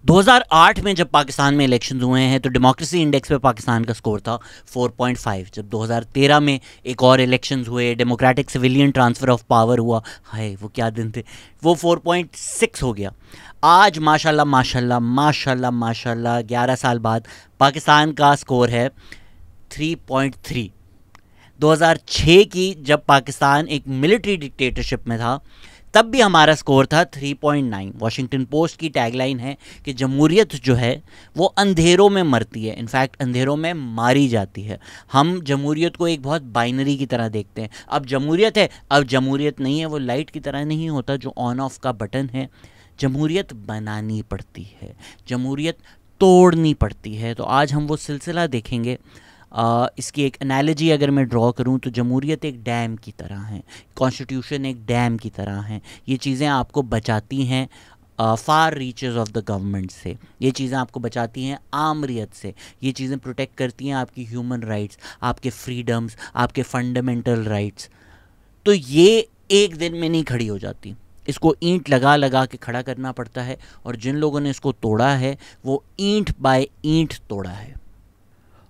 2008 में जब पाकिस्तान में इलेक्शन हुए हैं तो डेमोक्रेसी इंडेक्स पे पाकिस्तान का स्कोर था 4.5। जब 2013 में एक और इलेक्शंस हुए, democratic civilian transfer of power हुआ, हाय वो क्या दिन थे, वो 4.6 हो गया। आज माशाल्लाह माशाल्लाह माशाल्लाह माशाल्लाह 11 साल बाद पाकिस्तान का स्कोर है 3.3। 2006 की जब पाकिस्तान एक मिलिट्री डिक्टेटरशिप में था तब भी हमारा स्कोर था 3.9। वॉशिंगटन पोस्ट की टैगलाइन है कि जमहूरियत जो है वो अंधेरों में मरती है, इनफैक्ट अंधेरों में मारी जाती है। हम जमहूरियत को एक बहुत बाइनरी की तरह देखते हैं, अब जमहूरियत है अब जमहूरियत नहीं है। वो लाइट की तरह नहीं होता जो ऑन ऑफ का बटन है। जमहूरियत बनानी पड़ती है, जमहूरियत तोड़नी पड़ती है। तो आज हम वो सिलसिला देखेंगे। इसकी एक एनालॉजी अगर मैं ड्रॉ करूं तो जमहूरियत एक डैम की तरह है, कॉन्स्टिट्यूशन एक डैम की तरह है। ये चीज़ें आपको बचाती हैं फार रीचेस ऑफ द गवर्नमेंट से, ये चीज़ें आपको बचाती हैं आमरियत से, ये चीज़ें प्रोटेक्ट करती हैं आपकी ह्यूमन राइट्स, आपके फ्रीडम्स, आपके फंडामेंटल राइट्स। तो ये एक दिन में नहीं खड़ी हो जाती, इसको ईंट लगा लगा के खड़ा करना पड़ता है। और जिन लोगों ने इसको तोड़ा है वो ईंट बाय ईंट तोड़ा है।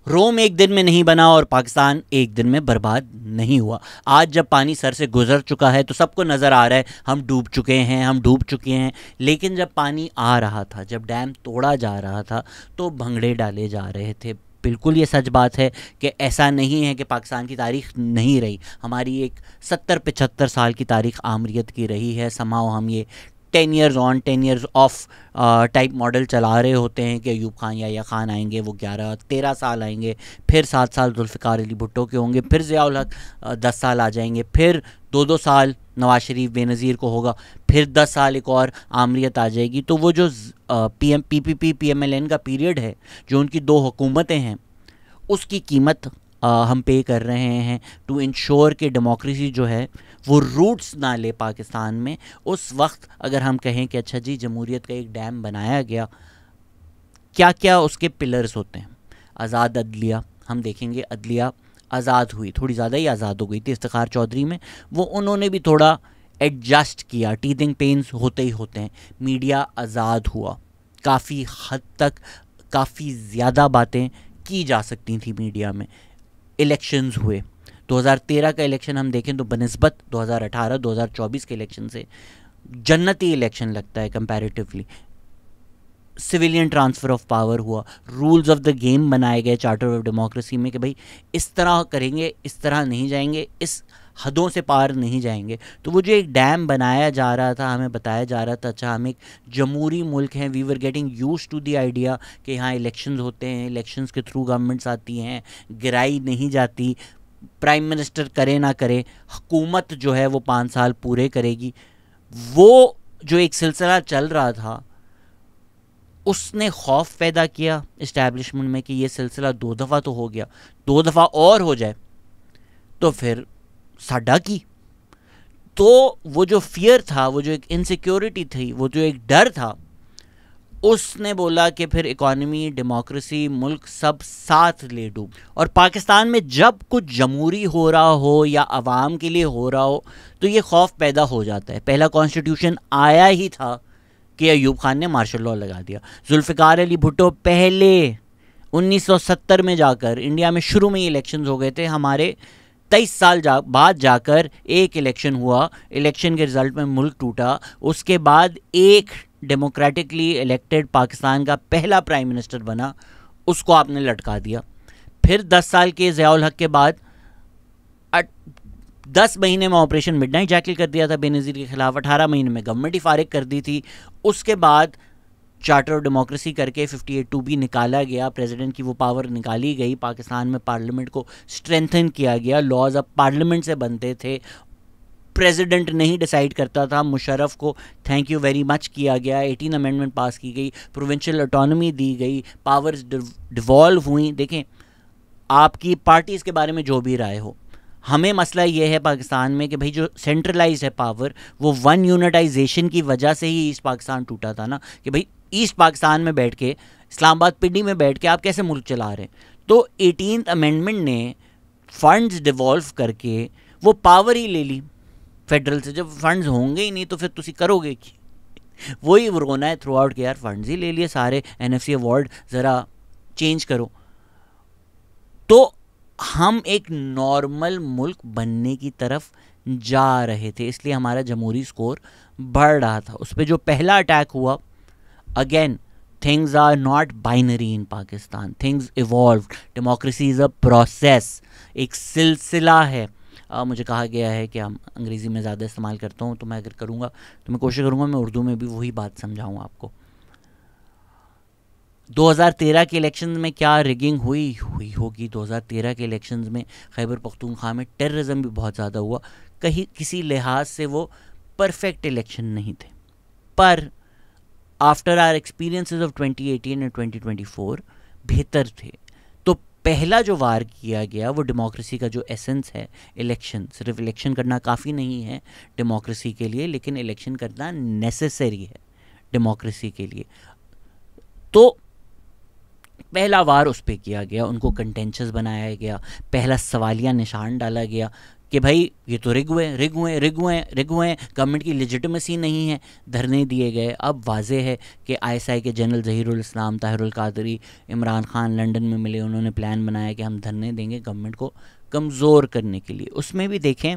रोम एक दिन में नहीं बना और पाकिस्तान एक दिन में बर्बाद नहीं हुआ। आज जब पानी सर से गुजर चुका है तो सबको नज़र आ रहा है हम डूब चुके हैं, हम डूब चुके हैं। लेकिन जब पानी आ रहा था, जब डैम तोड़ा जा रहा था तो भंगड़े डाले जा रहे थे। बिल्कुल ये सच बात है कि ऐसा नहीं है कि पाकिस्तान की तारीख़ नहीं रही। हमारी एक 70-75 साल की तारीख़ आमरियत की रही है। समाओ हम ये 10 years on 10 years of type model चला रहे होते हैं कि अयूब खान या खान आएंगे, वो 11-13 साल आएंगे, फिर 7 साल जुल्फ़िकार अली भुट्टो के होंगे, फिर ज़ियाउल हक 10 साल आ जाएंगे, फिर 2-2 साल नवाज शरीफ बेनज़ीर को होगा, फिर 10 साल एक और आमरियत आ जाएगी। तो वो जो PPP PMLN का पीरियड है, जो उनकी 2 हुकूमतें हैं, उसकी कीमत हम पे कर रहे हैं टू इंश्योर कि डेमोक्रेसी जो है वो रूट्स ना ले पाकिस्तान में। उस वक्त अगर हम कहें कि अच्छा जी जमहूरियत का एक डैम बनाया गया, क्या क्या उसके पिलर्स होते हैं। आज़ाद अदलिया, हम देखेंगे अदलिया आज़ाद हुई, थोड़ी ज़्यादा ही आज़ाद हो गई थी इफ्तिखार चौधरी में, वो उन्होंने भी थोड़ा एडजस्ट किया, टीथिंग पेन्स होते ही होते हैं। मीडिया आज़ाद हुआ, काफ़ी हद तक काफ़ी ज़्यादा बातें की जा सकती थी मीडिया में। इलेक्शंस हुए, 2013 का इलेक्शन हम देखें तो बनिस्बत 2018-2024 के इलेक्शन से जन्नती इलेक्शन लगता है comparatively. Civilian transfer of power हुआ, रूल्स ऑफ द गेम बनाए गए चार्टर ऑफ डेमोक्रेसी में कि भाई इस तरह करेंगे, इस तरह नहीं जाएंगे, इस हदों से पार नहीं जाएंगे। तो वो जो एक डैम बनाया जा रहा था, हमें बताया जा रहा था अच्छा हम एक जमहूरी मुल्क हैं, we were getting used to the idea कि यहाँ इलेक्शंस होते हैं, इलेक्शंस के थ्रू गवर्नमेंट्स आती हैं, गिराई नहीं जाती, प्राइम मिनिस्टर करे ना करे, हुकूमत जो है वो 5 साल पूरे करेगी। वो जो एक सिलसिला चल रहा था उसने खौफ पैदा किया इस्टेब्लिशमेंट में कि ये सिलसिला 2 दफ़ा तो हो गया, 2 दफ़ा और हो जाए तो फिर साडा की। तो वो जो फियर था, वो जो एक इनसिक्योरिटी थी, वो जो एक डर था, उसने बोला कि फिर इकॉनमी, डेमोक्रेसी, मुल्क सब साथ ले डूब। और पाकिस्तान में जब कुछ जमहूरी हो रहा हो या आवाम के लिए हो रहा हो तो ये खौफ पैदा हो जाता है। पहला कॉन्स्टिट्यूशन आया ही था कि अयूब खान ने मार्शल लॉ लगा दिया। जुल्फ़िकार अली भुट्टो पहले 1970 में जाकर इंडिया में शुरू में ही इलेक्शंस हो गए थे, हमारे 23 साल बाद जाकर एक इलेक्शन हुआ, इलेक्शन के रिज़ल्ट में मुल्क टूटा। उसके बाद एक डेमोक्रेटिकली इलेक्टेड पाकिस्तान का पहला प्राइम मिनिस्टर बना, उसको आपने लटका दिया। फिर 10 साल के ज़ियाउल हक के बाद 10 महीने में ऑपरेशन मिडनाइट जैकल कर दिया था बेनज़ीर के ख़िलाफ़, 18 महीने में गवर्नमेंट ही फारिग कर दी थी। उसके बाद चार्टर ऑफ डेमोक्रेसी करके 58(2) निकाला गया, प्रेसिडेंट की वो पावर निकाली गई, पाकिस्तान में पार्लियामेंट को स्ट्रेंथन किया गया, लॉज अब पार्लियामेंट से बनते थे, प्रेसिडेंट नहीं डिसाइड करता था, मुशर्रफ को थैंक यू वेरी मच किया गया, 18 अमेंडमेंट पास की गई, प्रोविंशियल ऑटोनॉमी दी गई, पावर्स डिवॉल्व हुई। देखें आपकी पार्टी इसके बारे में जो भी राय हो, हमें मसला ये है पाकिस्तान में कि भाई जो सेंट्रलाइज है पावर, वो वन यूनिटाइजेशन की वजह से ही ईस्ट पाकिस्तान टूटा था ना, कि भाई ईस्ट पाकिस्तान में बैठ के, इस्लामाबाद पिंडी में बैठ के आप कैसे मुल्क चला रहे हैं। तो 18th अमेंडमेंट ने फंड्स डिवॉल्व करके वो पावर ही ले ली फेडरल से। जब फंड्स होंगे ही नहीं तो फिर तुसी करोगे की। वही रोना है थ्रू आउट के यार फंड्स ही ले लिए सारे, NFC अवार्ड ज़रा चेंज करो। तो हम एक नॉर्मल मुल्क बनने की तरफ जा रहे थे, इसलिए हमारा जमहूरी स्कोर बढ़ रहा था। उस पर जो पहला अटैक हुआ, again things are not binary in Pakistan, things evolve, democracy is a process, एक सिलसिला है। मुझे कहा गया है कि हम अंग्रेज़ी में ज़्यादा इस्तेमाल करता हूँ, तो मैं अगर करूँगा तो मैं कोशिश करूँगा मैं उर्दू में भी वही बात समझाऊँ आपको। 2013 के इलेक्शन में क्या रिगिंग हुई होगी। 2013 के इलेक्शंस में खैबर पख्तूनख्वा में टेररिज्म भी बहुत ज़्यादा हुआ। कहीं किसी लिहाज से वो परफेक्ट इलेक्शन नहीं थे, पर after our experiences of 2018 and 2024 बेहतर थे। तो पहला जो वार किया गया वो डेमोक्रेसी का जो एसेंस है, इलेक्शन, सिर्फ इलेक्शन करना काफ़ी नहीं है डेमोक्रेसी के लिए, लेकिन इलेक्शन करना नेसेसरी है डेमोक्रेसी के लिए। तो पहला वार उस पर किया गया, उनको कंटेंशस बनाया गया, पहला सवालिया निशान डाला गया कि भाई ये तो रिग हुए, गवर्नमेंट की लेजिटिमेसी नहीं है, धरने दिए गए। अब वाजे है कि ISI के जनरल ज़हीरुल इस्लाम, ताहिरुल कादरी, इमरान खान लंदन में मिले, उन्होंने प्लान बनाया कि हम धरने देंगे गवर्नमेंट को कमज़ोर करने के लिए। उसमें भी देखें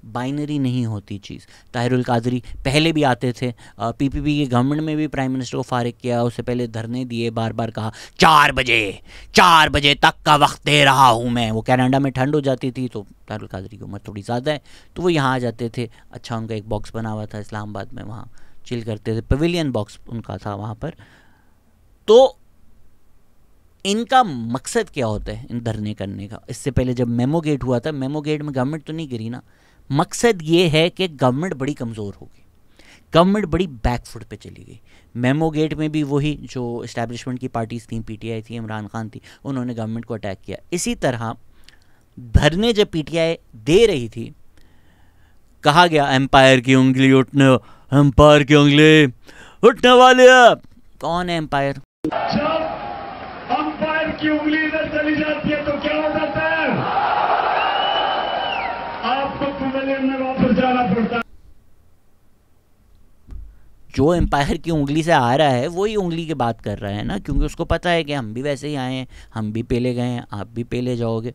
बाइनरी नहीं होती चीज़। ताहिरुल कादरी पहले भी आते थे, PPP के गवर्नमेंट में भी प्राइम मिनिस्टर को फारिग किया, उससे पहले धरने दिए, बार बार कहा 4 बजे तक का वक्त दे रहा हूँ मैं। वो कनाडा में ठंड हो जाती थी तो ताहिरुल कादरी की उम्र थोड़ी ज़्यादा है तो वो यहाँ आ जाते थे। अच्छा, उनका एक बॉक्स बना हुआ था इस्लामाबाद में, वहाँ चिल करते थे, पवेलियन बॉक्स उनका था वहाँ पर। तो इनका मकसद क्या होता है इन धरने करने का? इससे पहले जब मेमो गेट हुआ था, मेमो गेट में गवर्नमेंट तो नहीं गिरी ना, मकसद ये है कि गवर्नमेंट बड़ी कमज़ोर होगी, गवर्नमेंट बड़ी बैकफुट पे चली गई। मेमो गेट में भी वही जो इस्टेब्लिशमेंट की पार्टीज़ थी, PTI थी, इमरान खान थी, उन्होंने गवर्नमेंट को अटैक किया। इसी तरह धरने जब PTI दे रही थी, कहा गया एम्पायर की उंगली उठने, एम्पायर की उंगली उठने वाले। कौन है एम्पायर? जब एम्पायर की उंगली इधर चली जाती है तो क्या हो जाता है? आपको पवेलियन में वापस जाना पड़ता है। जो एम्पायर की उंगली से आ रहा है वही उंगली की बात कर रहा है ना, क्योंकि उसको पता है कि हम भी वैसे ही आए हैं, हम भी पेले गए हैं, आप भी पेले जाओगे।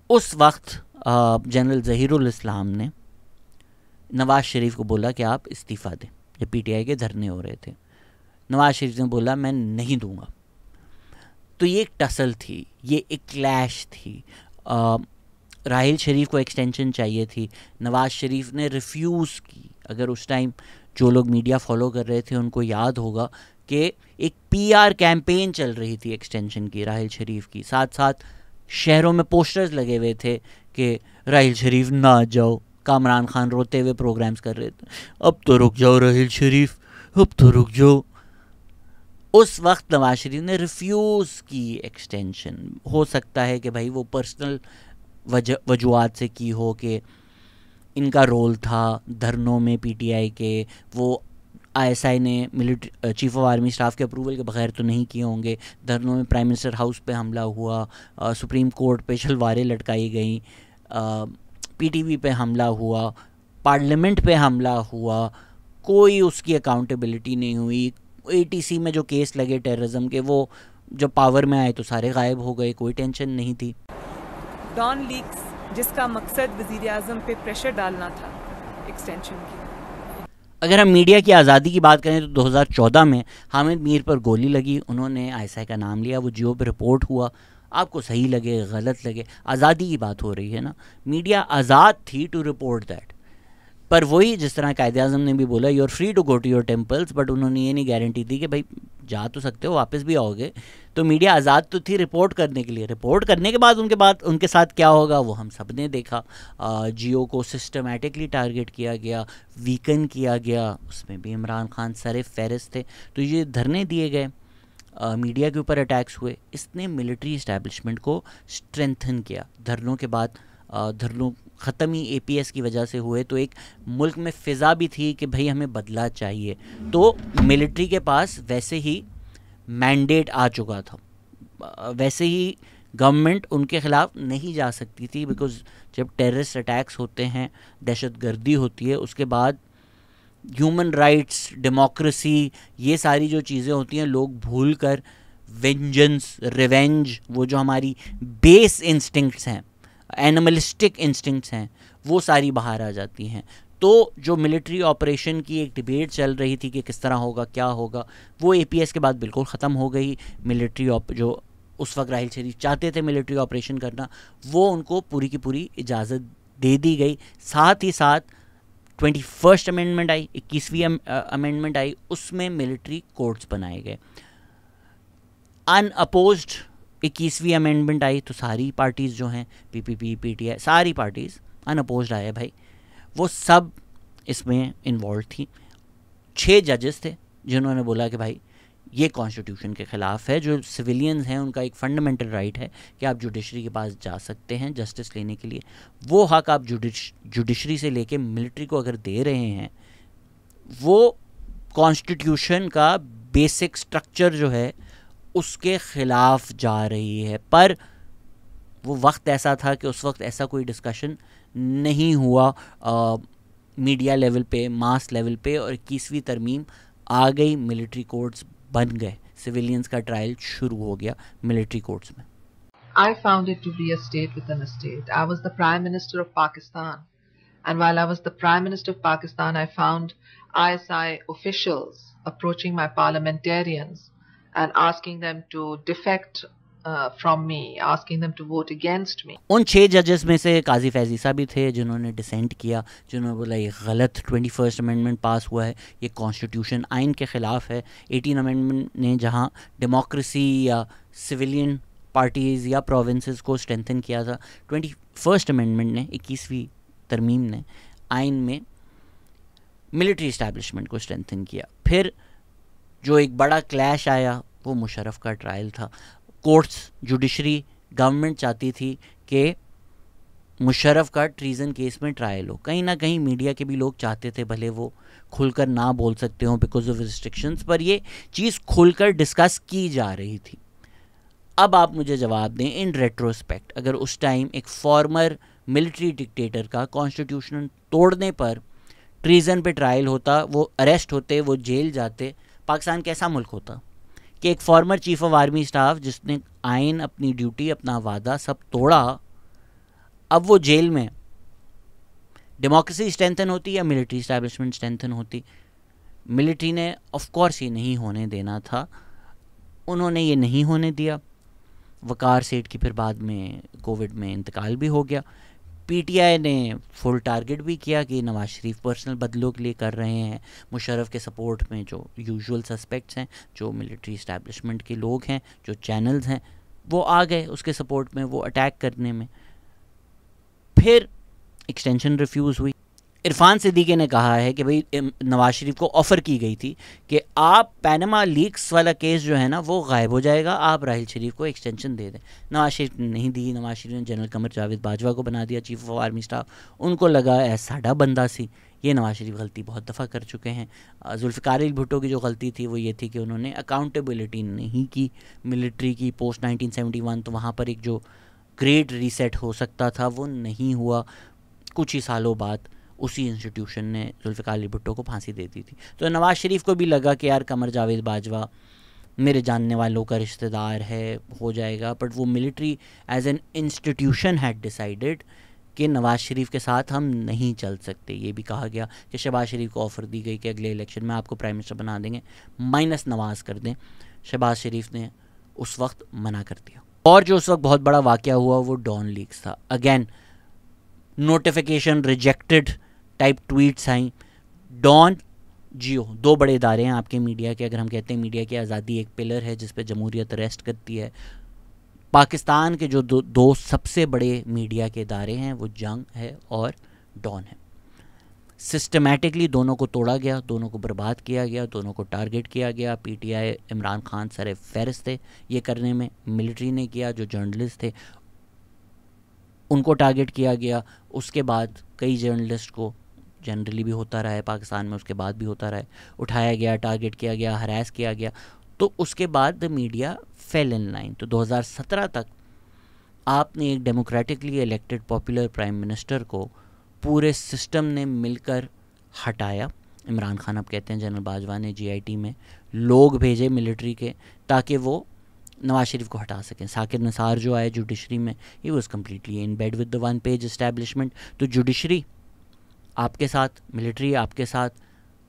उस वक्त जनरल ज़हीरुल इस्लाम ने नवाज़ शरीफ को बोला कि आप इस्तीफ़ा दें। जब PTI के धरने हो रहे थे, नवाज़ शरीफ ने बोला मैं नहीं दूंगा। तो ये एक टसल थी, ये एक क्लैश थी। राहिल शरीफ को एक्सटेंशन चाहिए थी, नवाज़ शरीफ ने रिफ्यूज़ की। अगर उस टाइम जो लोग मीडिया फॉलो कर रहे थे उनको याद होगा कि एक PR कैंपेन चल रही थी एक्सटेंशन की राहिल शरीफ की, साथ साथ शहरों में पोस्टर्स लगे हुए थे कि राहिल शरीफ ना जाओ। कामरान खान रोते हुए प्रोग्राम्स कर रहे थे, अब तो रुक जाओ राहिल शरीफ, अब तो रुक जाओ। उस वक्त नवाज शरीफ ने रिफ्यूज़ की एक्सटेंशन। हो सकता है कि भाई वो पर्सनल वजूहात से की हो कि इनका रोल था धरनों में PTI के, वो ISI ने military chief of army staff के अप्रूवल के बगैर तो नहीं किए होंगे। धरनों में प्राइम मिनिस्टर हाउस पे हमला हुआ, सुप्रीम कोर्ट पे शलवारें लटकाई गई, PTV पे हमला हुआ, पार्लियामेंट पे हमला हुआ, कोई उसकी अकाउंटेबिलिटी नहीं हुई। ATC में जो केस लगे टेररिज्म के, वो जब पावर में आए तो सारे गायब हो गए, कोई टेंशन नहीं थी। डॉन लीक्स जिसका मकसद वज़ीर आज़म पे प्रेशर डालना था एक्सटेंशन की। अगर हम मीडिया की आज़ादी की बात करें तो 2014 में हामिद मीर पर गोली लगी, उन्होंने ISI का नाम लिया, वो जियो पर रिपोर्ट हुआ। आपको सही लगे गलत लगे, आज़ादी की बात हो रही है ना, मीडिया आज़ाद थी टू रिपोर्ट दैट। पर वही जिस तरह कायदे आज़म ने भी बोला, you are free to go to your temples, but उन्होंने ये नहीं गारंटी दी कि भाई जा तो सकते हो, वापस भी आओगे। तो मीडिया आज़ाद तो थी रिपोर्ट करने के लिए। रिपोर्ट करने के बाद उनके साथ क्या होगा वो हम सब ने देखा। जियो को सिस्टमेटिकली टारगेट किया गया, वीकन किया गया, उसमें भी इमरान खान सर फहरिस्त थे। तो ये धरने दिए गए, मीडिया के ऊपर अटैक्स हुए, इसने मिलिट्री इस्टेब्लिशमेंट को स्ट्रेंथन किया। धरनों के बाद धरनों ख़त्म ही APS की वजह से हुए, तो एक मुल्क में फ़िज़ा भी थी कि भाई हमें बदला चाहिए। तो मिलिट्री के पास वैसे ही मैंडेट आ चुका था, वैसे ही गवर्नमेंट उनके ख़िलाफ़ नहीं जा सकती थी, बिकॉज़ जब टेररिस्ट अटैक्स होते हैं, दहशत गर्दी होती है, उसके बाद ह्यूमन राइट्स, डेमोक्रेसी, ये सारी जो चीज़ें होती हैं लोग भूल कर वेंजेंस, रिवेंज, वो जो हमारी बेस इंस्टिंक्ट्स हैं, एनिमलिस्टिक इंस्टिंक्ट्स हैं, वो सारी बाहर आ जाती हैं। तो जो मिलिट्री ऑपरेशन की एक डिबेट चल रही थी कि किस तरह होगा, क्या होगा, वो APS के बाद बिल्कुल ख़त्म हो गई। मिलिट्री जो उस वक्त राहिल शरीफ चाहते थे मिलिट्री ऑपरेशन करना, वो उनको पूरी की पूरी इजाज़त दे दी गई। साथ ही साथ 21st अमेंडमेंट आई, 21वीं अमेंडमेंट आई, उसमें मिलिट्री कोर्ट्स बनाए गए। अनअपोज्ड 21वीं अमेंडमेंट आई तो सारी पार्टीज़ जो हैं, PPP, PTI, सारी पार्टीज़ अनअपोज्ड आए भाई, वो सब इसमें इन्वॉल्व थी। 6 जजेस थे जिन्होंने बोला कि भाई ये कॉन्स्टिट्यूशन के ख़िलाफ़ है। जो सिविलियंस हैं उनका एक फंडामेंटल राइट है कि आप जुडिशरी के पास जा सकते हैं जस्टिस लेने के लिए। वो हक आप जुडिशरी से लेके मिलिट्री को अगर दे रहे हैं, वो कॉन्स्टिट्यूशन का बेसिक स्ट्रक्चर जो है उसके ख़िलाफ़ जा रही है। पर वो वक्त ऐसा था कि उस वक्त ऐसा कोई डिस्कशन नहीं हुआ मीडिया लेवल पे, मास लेवल पे, और 21वीं तरमीम आ गई, मिलिट्री कोर्ट्स बन गए, सिविलियंस का ट्रायल शुरू हो गया मिलिट्री कोर्ट्स में। I found it to be a state within a state. I was the Prime Minister of Pakistan. And while I was the Prime Minister of Pakistan, I found ISI officials approaching my parliamentarians and asking them to defect from me, asking them to vote against me. उन 6 जजेस में से काजी फैज़ ईसा भी थे जिन्होंने decent किया, जिन्होंने बोला ये गलत 21st अमेंडमेंट पास हुआ है, ये कॉन्स्टिट्यूशन आइन के ख़िलाफ़ है। 18 अमेंडमेंट ने जहाँ डेमोक्रेसी या सिविलियन पार्टीज़ या प्रोविंसेस को स्ट्रेंथन किया था, 21st अमेंडमेंट ने, 21वीं तरमीम ने आइन में मिलिट्री इस्टेब्लिशमेंट को स्ट्रेंथन किया। फिर जो एक बड़ा क्लैश आया वो मुशर्रफ का ट्रायल था। कोर्ट्स, जुडिशरी, गवर्नमेंट चाहती थी कि मुशर्रफ का ट्रीज़न केस में ट्रायल हो। कहीं ना कहीं मीडिया के भी लोग चाहते थे, भले वो खुलकर ना बोल सकते हों बिकॉज ऑफ रिस्ट्रिक्शंस, पर ये चीज़ खुलकर डिस्कस की जा रही थी। अब आप मुझे जवाब दें, इन रेट्रोस्पेक्ट, अगर उस टाइम एक फॉर्मर मिलिट्री डिक्टेटर का कॉन्स्टिट्यूशन तोड़ने पर ट्रीज़न पे ट्रायल होता, वो अरेस्ट होते, वो जेल जाते, पाकिस्तान कैसा मुल्क होता? कि एक former chief of army staff जिसने आइन, अपनी ड्यूटी, अपना वादा सब तोड़ा, अब वो जेल में। डेमोक्रेसी स्ट्रेंथन होती या मिलिट्री इस्टेब्लिशमेंट स्ट्रेंथन होती? मिलिट्री ने ऑफ कोर्स ये नहीं होने देना था, उन्होंने ये नहीं होने दिया। वकार सेठ की फिर बाद में कोविड में इंतकाल भी हो गया। PTI ने फुल टारगेट भी किया कि नवाज शरीफ पर्सनल बदलों के लिए कर रहे हैं। मुशर्रफ के सपोर्ट में जो यूजुअल सस्पेक्ट्स हैं, जो मिलिट्री इस्टेब्लिशमेंट के लोग हैं, जो चैनल्स हैं, वो आ गए उसके सपोर्ट में, वो अटैक करने में। फिर एक्सटेंशन रिफ्यूज़ हुई। इरफान सिद्दीकी ने कहा है कि भाई नवाज शरीफ को ऑफ़र की गई थी कि आप पैनामा लीक्स वाला केस जो है ना वो गायब हो जाएगा, आप राहिल शरीफ को एक्सटेंशन दे दें। नवाज शरीफ ने नहीं दी। नवाज शरीफ ने जनरल कमर जावेद बाजवा को बना दिया चीफ ऑफ आर्मी स्टाफ। उनको लगा साडा बंदा सी, ये नवाज शरीफ गलती बहुत दफ़ा कर चुके हैं। जुल्फ़िकार भुट्टो की जो गलती थी वो ये थी कि उन्होंने अकाउंटेबिलिटी नहीं की मिलिट्री की पोस्ट 1971, तो वहाँ पर एक जो ग्रेट रीसेट हो सकता था वो नहीं हुआ। कुछ ही सालों बाद उसी इंस्टीट्यूशन ने जुल्फ़िकार भुट्टो को फांसी दे दी थी। तो नवाज शरीफ को भी लगा कि यार कमर जावेद बाजवा मेरे जानने वालों का रिश्तेदार है, हो जाएगा। बट वो military as an institution had decided कि नवाज शरीफ के साथ हम नहीं चल सकते। ये भी कहा गया कि शहबाज शरीफ को ऑफ़र दी गई कि अगले इलेक्शन में आपको प्राइम मिनिस्टर बना देंगे, माइनस नवाज कर दें। शहबाज शरीफ ने उस वक्त मना कर दिया। और जो उस वक्त बहुत बड़ा वाक़या हुआ वो डॉन लीक्स था। Again notification rejected type tweets आई। डॉन, जियो, 2 बड़े इदारे हैं आपके मीडिया के। अगर हम कहते हैं मीडिया की आज़ादी एक पिलर है जिस पे जमहूरियत रेस्ट करती है, पाकिस्तान के जो दो सबसे बड़े मीडिया के इदारे हैं वो जंग है और डॉन है। सिस्टमेटिकली दोनों को तोड़ा गया, दोनों को बर्बाद किया गया, दोनों को टारगेट किया गया। PTI इमरान खान सर फहरिस्त थे ये करने में। मिलिट्री ने किया, जो जर्नलिस्ट थे उनको टारगेट किया गया। उसके बाद कई जर्नलिस्ट को, जनरली भी होता रहा है पाकिस्तान में, उसके बाद भी होता रहा है, उठाया गया, टारगेट किया गया, हरास किया गया। तो उसके बाद the media fail in line. तो 2017 तक आपने एक democratically elected popular prime minister को पूरे सिस्टम ने मिलकर हटाया। इमरान खान अब कहते हैं जनरल बाजवा ने GIT में लोग भेजे मिलिट्री के ताकि वो नवाज शरीफ को हटा सकें। साकिर निसार जो आए जुडिशरी में, he was completely in bed with the one page establishment. तो जुडिशरी आपके साथ, मिलिट्री आपके साथ,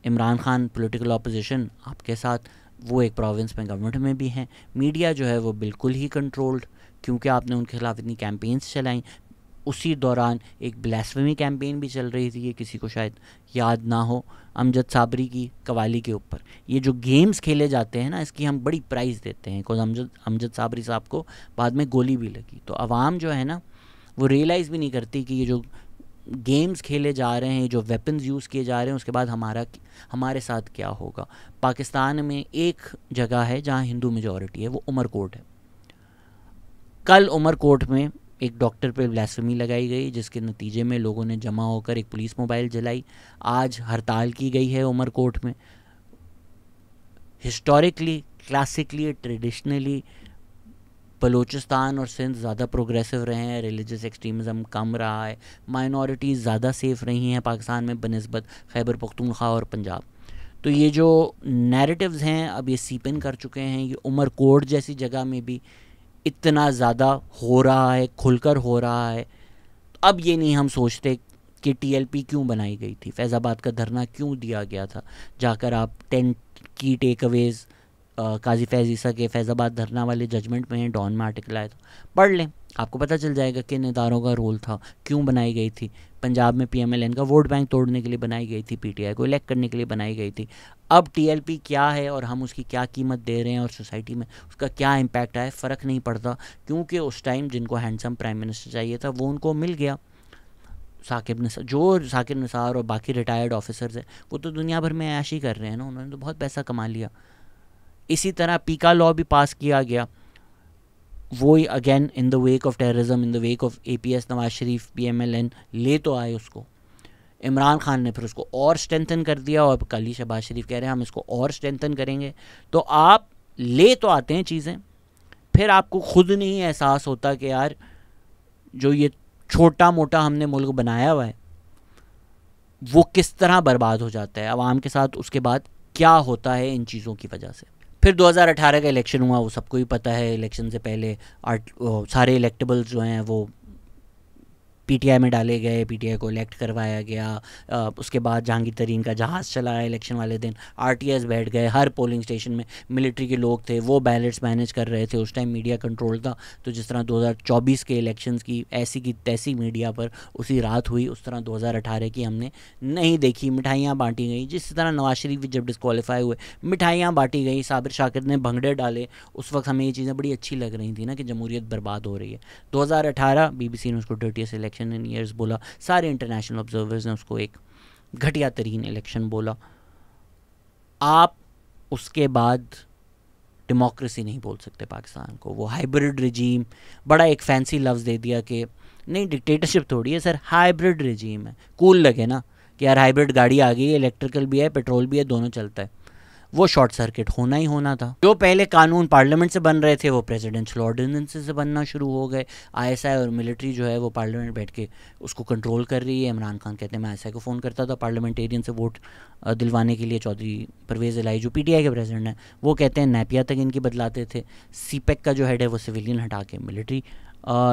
इमरान खान पॉलिटिकल ऑपोजिशन आपके साथ, वो एक प्रोविंस में गवर्नमेंट में भी हैं। मीडिया जो है वो बिल्कुल ही कंट्रोल्ड, क्योंकि आपने उनके खिलाफ इतनी कैंपेन्स चलाई। उसी दौरान एक ब्लास्फेमी कैंपेन भी चल रही थी, ये किसी को शायद याद ना हो, अमजद साबरी की कवाली के ऊपर। ये जो गेम्स खेले जाते हैं ना, इसकी हम बड़ी प्राइज़ देते हैं, बिकॉज अमजद साबरी साहब को बाद में गोली भी लगी। तो आवाम जो है ना वो रियलाइज़ भी नहीं करती कि ये जो गेम्स खेले जा रहे हैं, जो वेपन्स यूज़ किए जा रहे हैं, उसके बाद हमारे साथ क्या होगा। पाकिस्तान में एक जगह है जहाँ हिंदू मेजॉरिटी है, वो उमरकोट है। कल उमरकोट में एक डॉक्टर पे ब्लास्फेमी लगाई गई, जिसके नतीजे में लोगों ने जमा होकर एक पुलिस मोबाइल जलाई। आज हड़ताल की गई है उमरकोट में। हिस्टोरिकली, क्लासिकली, ट्रेडिशनली बलूचिस्तान और सिंध ज़्यादा प्रोग्रेसिव रहे हैं, रिलीजियस एक्सट्रीमिज़म कम रहा है, माइनॉरिटीज़ ज़्यादा सेफ़ रही हैं पाकिस्तान में बनिस्बत खैबर पख्तूनख्वा और पंजाब। तो ये जो नैरेटिव्स हैं अब ये सीप इन कर चुके हैं। ये उमरकोट जैसी जगह में भी इतना ज़्यादा हो रहा है, खुलकर हो रहा है। अब ये नहीं हम सोचते कि TLP क्यों बनाई गई थी, फैज़ाबाद का धरना क्यों दिया गया था। जाकर आप 10 की टेक अवेज़ काजी फैज़ ईसा के फैज़ाबाद धरना वाले जजमेंट में डॉन में आर्टिकल आया था, पढ़ लें, आपको पता चल जाएगा कि किन इदारों का रोल था, क्यों बनाई गई थी। पंजाब में PMLN का वोट बैंक तोड़ने के लिए बनाई गई थी, PTI को इलेक्ट करने के लिए बनाई गई थी। अब TLP क्या है और हम उसकी क्या कीमत दे रहे हैं और सोसाइटी में उसका क्या इम्पैक्ट आया, फ़र्क नहीं पड़ता, क्योंकि उस टाइम जिनको हैंडसम प्राइम मिनिस्टर चाहिए था वो उनको मिल गया। साकिर निसार और बाकी रिटायर्ड ऑफिसर्स हैं वो तो दुनिया भर में ऐश ही कर रहे हैं ना, उन्होंने तो बहुत पैसा कमा लिया। इसी तरह पीका लॉ भी पास किया गया, वो again in the wake of terrorism, in the wake of APS Nawaz Sharif PMLN ले तो आए उसको। इमरान खान ने फिर उसको और स्ट्रेंथन कर दिया और कल ही शहबाज शरीफ कह रहे हैं हम इसको और स्ट्रेंथन करेंगे। तो आप ले तो आते हैं चीज़ें, फिर आपको खुद नहीं एहसास होता कि यार जो ये छोटा मोटा हमने मुल्क बनाया हुआ है वो किस तरह बर्बाद हो जाता है आवाम के साथ, उसके बाद क्या होता है इन चीज़ों की वजह से। फिर 2018 का इलेक्शन हुआ, वो सबको ही पता है। इलेक्शन से पहले सारे इलेक्टेबल्स जो हैं वो PTI में डाले गए, PTI को इलेक्ट करवाया गया। उसके बाद जहांगीर तरीन का जहाज़ चला इलेक्शन वाले दिन, RTS बैठ गए, हर पोलिंग स्टेशन में मिलिट्री के लोग थे, वो बैलेट्स मैनेज कर रहे थे। उस टाइम मीडिया कंट्रोल था, तो जिस तरह 2024 के इलेक्शंस की ऐसी की तैसी मीडिया पर उसी रात हुई, उस तरह 2018 की हमने नहीं देखी। मिठाइयाँ बांटी गई, जिस तरह नवाज शरीफ भी जब डिस्क्वालीफाई हुए मिठाइयाँ बांटी गई, साबिर शाकिर ने भंगड़े डाले, उस वक्त हमें ये चीज़ें बड़ी अच्छी लग रही थी ना कि जमहूरियत बर्बाद हो रही है। 2018 BBC ने उसको डर्टीएस्ट इलेक्शन इन ईयर्स बोला, सारे इंटरनेशनल ऑब्जर्वर्स ने उसको एक घटिया तरीन इलेक्शन बोला। आप उसके बाद डेमोक्रेसी नहीं बोल सकते पाकिस्तान को, वो हाइब्रिड रिजीम, बड़ा एक फैंसी लफ्ज़ दे दिया कि नहीं डिक्टेटरशिप थोड़ी है सर, हाइब्रिड रिजीम है। कूल लगे ना कि यार हाइब्रिड गाड़ी आ गई है, इलेक्ट्रिकल भी है, पेट्रोल भी है, दोनों चलता है। वो शॉर्ट सर्किट होना ही होना था। जो पहले कानून पार्लियामेंट से बन रहे थे वो प्रेसिडेंशियल ऑर्डिनेंसेस से बनना शुरू हो गए। ISI और मिलिट्री जो है वो पार्लियामेंट बैठ के उसको कंट्रोल कर रही है। इमरान खान कहते हैं मैं ISI को फ़ोन करता था पार्लियामेंटेरियन से वोट दिलवाने के लिए। चौधरी परवेज़ इलाही जो PTI के प्रेसिडेंट हैं वो कहते हैं नैपिया तक इनकी बदलाते थे। CPEC का जो हेड है वो सिविलियन हटा के मिलिट्री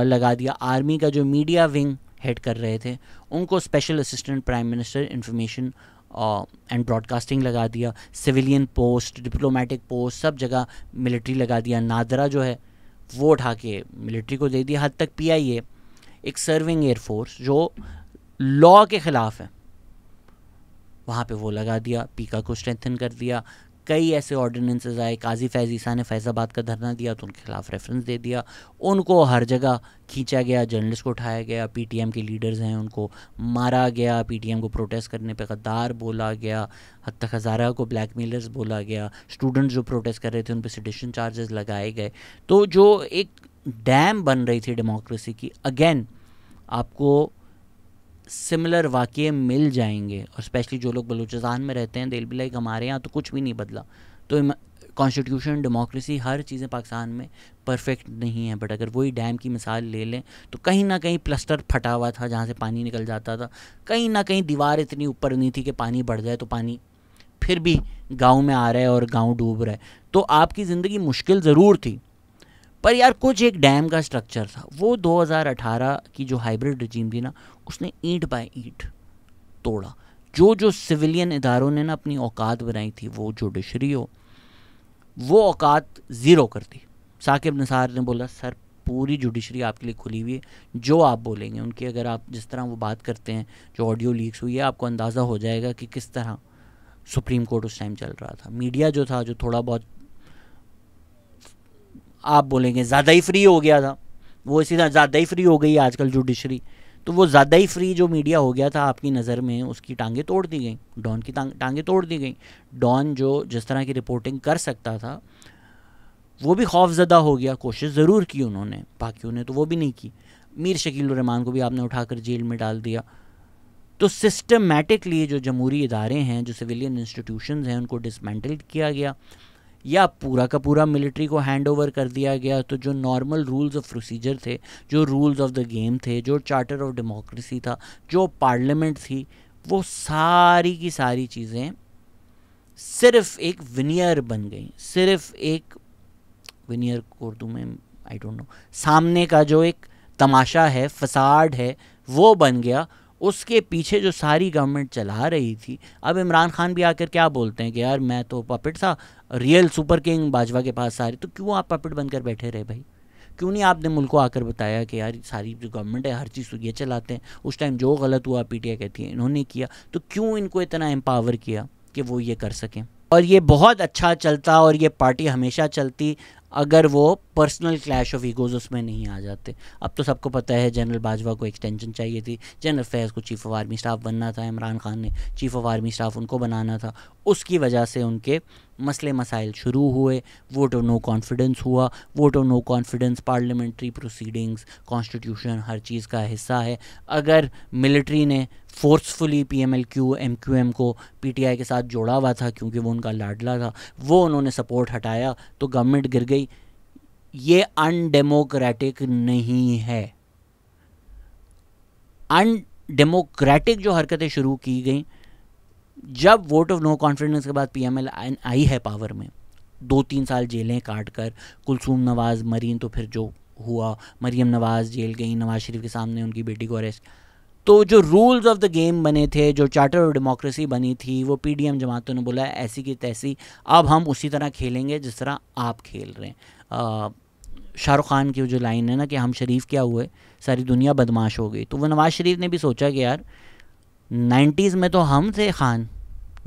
लगा दिया। आर्मी का जो मीडिया विंग हेड कर रहे थे उनको special assistant prime minister information and broadcasting लगा दिया। सिविलियन पोस्ट, डिप्लोमेटिक पोस्ट, सब जगह मिलिट्री लगा दिया। नादरा जो है वो उठा के मिलिट्री को दे दिया। हद तक PIA एक सर्विंग एयरफोर्स जो लॉ के ख़िलाफ़ है वहाँ पे वो लगा दिया। पीका को स्ट्रेंथन कर दिया। कई ऐसे ऑर्डिनेंसेस आए, काजी फैज़ ईसा ने फैज़ाबाद का धरना दिया तो उनके खिलाफ रेफरेंस दे दिया, उनको हर जगह खींचा गया, जर्नलिस्ट को उठाया गया। PTM के लीडर्स हैं उनको मारा गया, PTM को प्रोटेस्ट करने पे गद्दार बोला गया, हद तक हज़ारा को ब्लैकमेलर्स बोला गया। स्टूडेंट्स जो प्रोटेस्ट कर रहे थे उन पर सेडिशन चार्जेस लगाए गए। तो जो एक डैम बन रही थी डेमोक्रेसी की, अगेन आपको सिमिलर वाक़ये मिल जाएंगे। और स्पेशली जो लोग बलूचिस्तान में रहते हैं दिल भी लाइक हमारे यहाँ तो कुछ भी नहीं बदला। तो कॉन्स्टिट्यूशन, डेमोक्रेसी, हर चीज़ें पाकिस्तान में परफेक्ट नहीं है। बट अगर वही डैम की मिसाल ले लें तो कहीं ना कहीं प्लास्टर फटा हुआ था जहाँ से पानी निकल जाता था, कहीं ना कहीं दीवार इतनी ऊपर नहीं थी कि पानी बढ़ जाए तो पानी फिर भी गांव में आ रहा है और गांव डूब रहा है। तो आपकी ज़िंदगी मुश्किल ज़रूर थी, पर यार कुछ एक डैम का स्ट्रक्चर था। वो 2018 की जो हाइब्रिड रजीम थी ना, उसने ईंट बाय ईंट तोड़ा। जो सिविलियन इदारों ने ना अपनी औकात बनाई थी, वो जुडिशरी हो, वो औकात ज़ीरो कर दी। साकिब निसार ने बोला सर पूरी जुडिशरी आपके लिए खुली हुई है, जो आप बोलेंगे उनकी, अगर आप जिस तरह वो बात करते हैं, जो ऑडियो लीक्स हुई है, आपको अंदाज़ा हो जाएगा कि किस तरह सुप्रीम कोर्ट उस टाइम चल रहा था। मीडिया जो था, जो थोड़ा बहुत आप बोलेंगे ज़्यादा ही फ्री हो गया था, वो इसी तरह ज़्यादा ही फ्री हो गई आजकल जुडिशरी। तो वो ज़्यादा ही फ्री जो मीडिया हो गया था आपकी नज़र में, उसकी टांगें तोड़ दी गई, डॉन की टांगें तोड़ दी गई। डॉन जो जिस तरह की रिपोर्टिंग कर सकता था वो भी खौफज़दा हो गया। कोशिश ज़रूर की उन्होंने, बाकियों ने तो वो भी नहीं की। मीर शकील उर रहमान को भी आपने उठाकर जेल में डाल दिया। तो सिस्टमेटिकली जो जमहूरी इदारे हैं, जो सिविलियन इंस्टीट्यूशंस हैं, उनको डिसमेंटल किया गया या पूरा का पूरा मिलिट्री को हैंड ओवर कर दिया गया। तो जो नॉर्मल रूल्स ऑफ प्रोसीजर थे, जो रूल्स ऑफ द गेम थे, जो चार्टर ऑफ डेमोक्रेसी था, जो पार्लियामेंट थी, वो सारी की सारी चीज़ें सिर्फ एक विनियर बन गई। सिर्फ एक विनियर को उर्दू में आई डोंट नो, सामने का जो एक तमाशा है, फसाड है, वो बन गया। उसके पीछे जो सारी गवर्नमेंट चला रही थी, अब इमरान खान भी आकर क्या बोलते हैं कि यार मैं तो पपेट था, रियल सुपर किंग बाजवा के पास सारी। तो क्यों आप पपेट बनकर बैठे रहे भाई? क्यों नहीं आपने मुल्क को आकर बताया कि यार सारी जो गवर्नमेंट है हर चीज़ ये चलाते हैं, उस टाइम जो गलत हुआ पीटीआई कहती है इन्होंने किया। तो क्यों इनको इतना एम्पावर किया कि वो ये कर सकें? और ये बहुत अच्छा चलता और ये पार्टी हमेशा चलती अगर वो पर्सनल क्लैश ऑफ ईगोज़ उसमें नहीं आ जाते। अब तो सबको पता है जनरल बाजवा को एक्सटेंशन चाहिए थी, जनरल फैज़ को चीफ़ ऑफ आर्मी स्टाफ बनना था, इमरान खान ने चीफ़ ऑफ आर्मी स्टाफ उनको बनाना था। उसकी वजह से उनके मसले मसाइल शुरू हुए, वोट ऑफ नो कॉन्फिडेंस हुआ। Vote of no confidence parliamentary proceedings, constitution, हर चीज़ का हिस्सा है। अगर मिलिट्री ने फोर्सफुली PMLQ MQM को PTI के साथ जोड़ा हुआ था क्योंकि वो उनका लाडला था, वो उन्होंने सपोर्ट हटाया तो गवर्नमेंट गिर गई। ये अनडेमोक्रेटिक नहीं है। अनडेमोक्रेटिक जो हरकतें शुरू की गई, जब वोट ऑफ नो कॉन्फिडेंस के बाद PML आई है पावर में, 2-3 साल जेलें काट कर, कुलसूम नवाज़ मरीन, तो फिर जो हुआ, मरीम नवाज़ जेल गई, नवाज शरीफ के सामने उनकी बेटी को अरेस्ट। तो जो रूल्स ऑफ द गेम बने थे, जो चार्टर ऑफ डेमोक्रेसी बनी थी, वो PDM जमातों ने बोला ऐसी की तैसी, अब हम उसी तरह खेलेंगे जिस तरह आप खेल रहे हैं। शाहरुख खान की जो लाइन है ना कि हम शरीफ क्या हुए, सारी दुनिया बदमाश हो गई। तो वो नवाज शरीफ ने भी सोचा कि यार 90s में तो हम थे खान,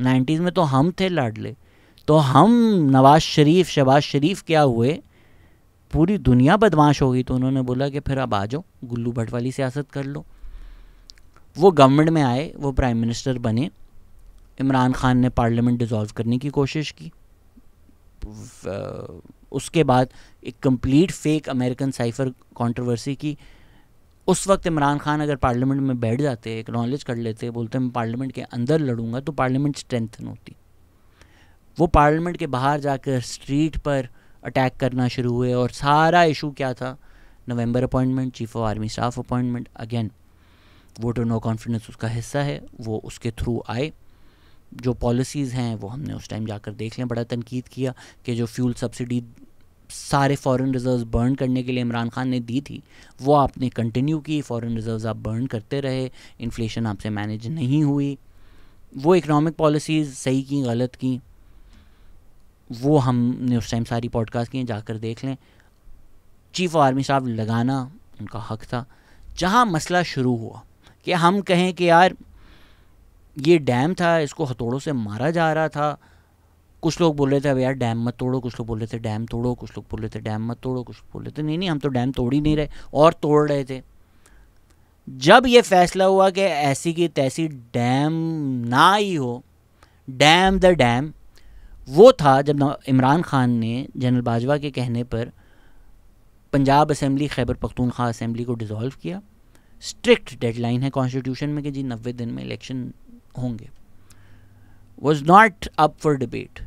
90s में तो हम थे लाडले, तो हम नवाज शरीफ, शहबाज शरीफ क्या हुए, पूरी दुनिया बदमाश हो गई। तो उन्होंने बोला कि फिर अब आ जाओ, गुल्लू भट्ट वाली सियासत कर लो। वो गवर्नमेंट में आए, वो प्राइम मिनिस्टर बने। इमरान खान ने पार्लियामेंट डिसॉल्व करने की कोशिश की। उसके बाद एक complete fake American cipher controversy की। उस वक्त इमरान खान अगर पार्लियामेंट में बैठ जाते, एक्नॉलेज कर लेते, बोलते मैं पार्लियामेंट के अंदर लड़ूंगा, तो पार्लियामेंट स्ट्रेंथन होती। वो पार्लियामेंट के बाहर जाकर स्ट्रीट पर अटैक करना शुरू हुए। और सारा इशू क्या था? November appointment, chief of army staff appointment. Again vote of no confidence उसका हिस्सा है, वो उसके थ्रू आए। जो पॉलिसीज़ हैं वो हमने उस टाइम जाकर देख लें, बड़ा तनकीद किया कि जो फ्यूल सब्सिडी सारे फॉरेन रिजर्व्स बर्न करने के लिए इमरान खान ने दी थी, वो आपने कंटिन्यू की, फॉरेन रिजर्व्स आप बर्न करते रहे, इन्फ्लेशन आपसे मैनेज नहीं हुई। वो इकनॉमिक पॉलिसीज़ सही की गलत की, वो हमने उस टाइम सारी पॉडकास्ट की, जाकर देख लें। चीफ ऑफ आर्मी स्टाफ लगाना उनका हक था। जहाँ मसला शुरू हुआ कि हम कहें कि यार ये डैम था, इसको हथौड़ों से मारा जा रहा था, कुछ लोग बोल रहे थे अब यार डैम मत तोड़ो, कुछ लोग बोल रहे थे डैम तोड़ो, कुछ लोग बोल रहे थे डैम मत तोड़ो, कुछ बोल रहे थे नहीं हम तो डैम तोड़ ही नहीं रहे और तोड़ रहे थे। जब ये फैसला हुआ कि ऐसी की तैसी डैम ना ही हो, डैम द डैम, वो था जब इमरान खान ने जनरल बाजवा के कहने पर पंजाब असेंबली, खैबर पख्तूनख्वा असेंबली को डिसॉल्व किया। स्ट्रिक्ट डेडलाइन है कॉन्स्टिट्यूशन में कि जी 90 दिन में इलेक्शन होंगे। Was not up for debate.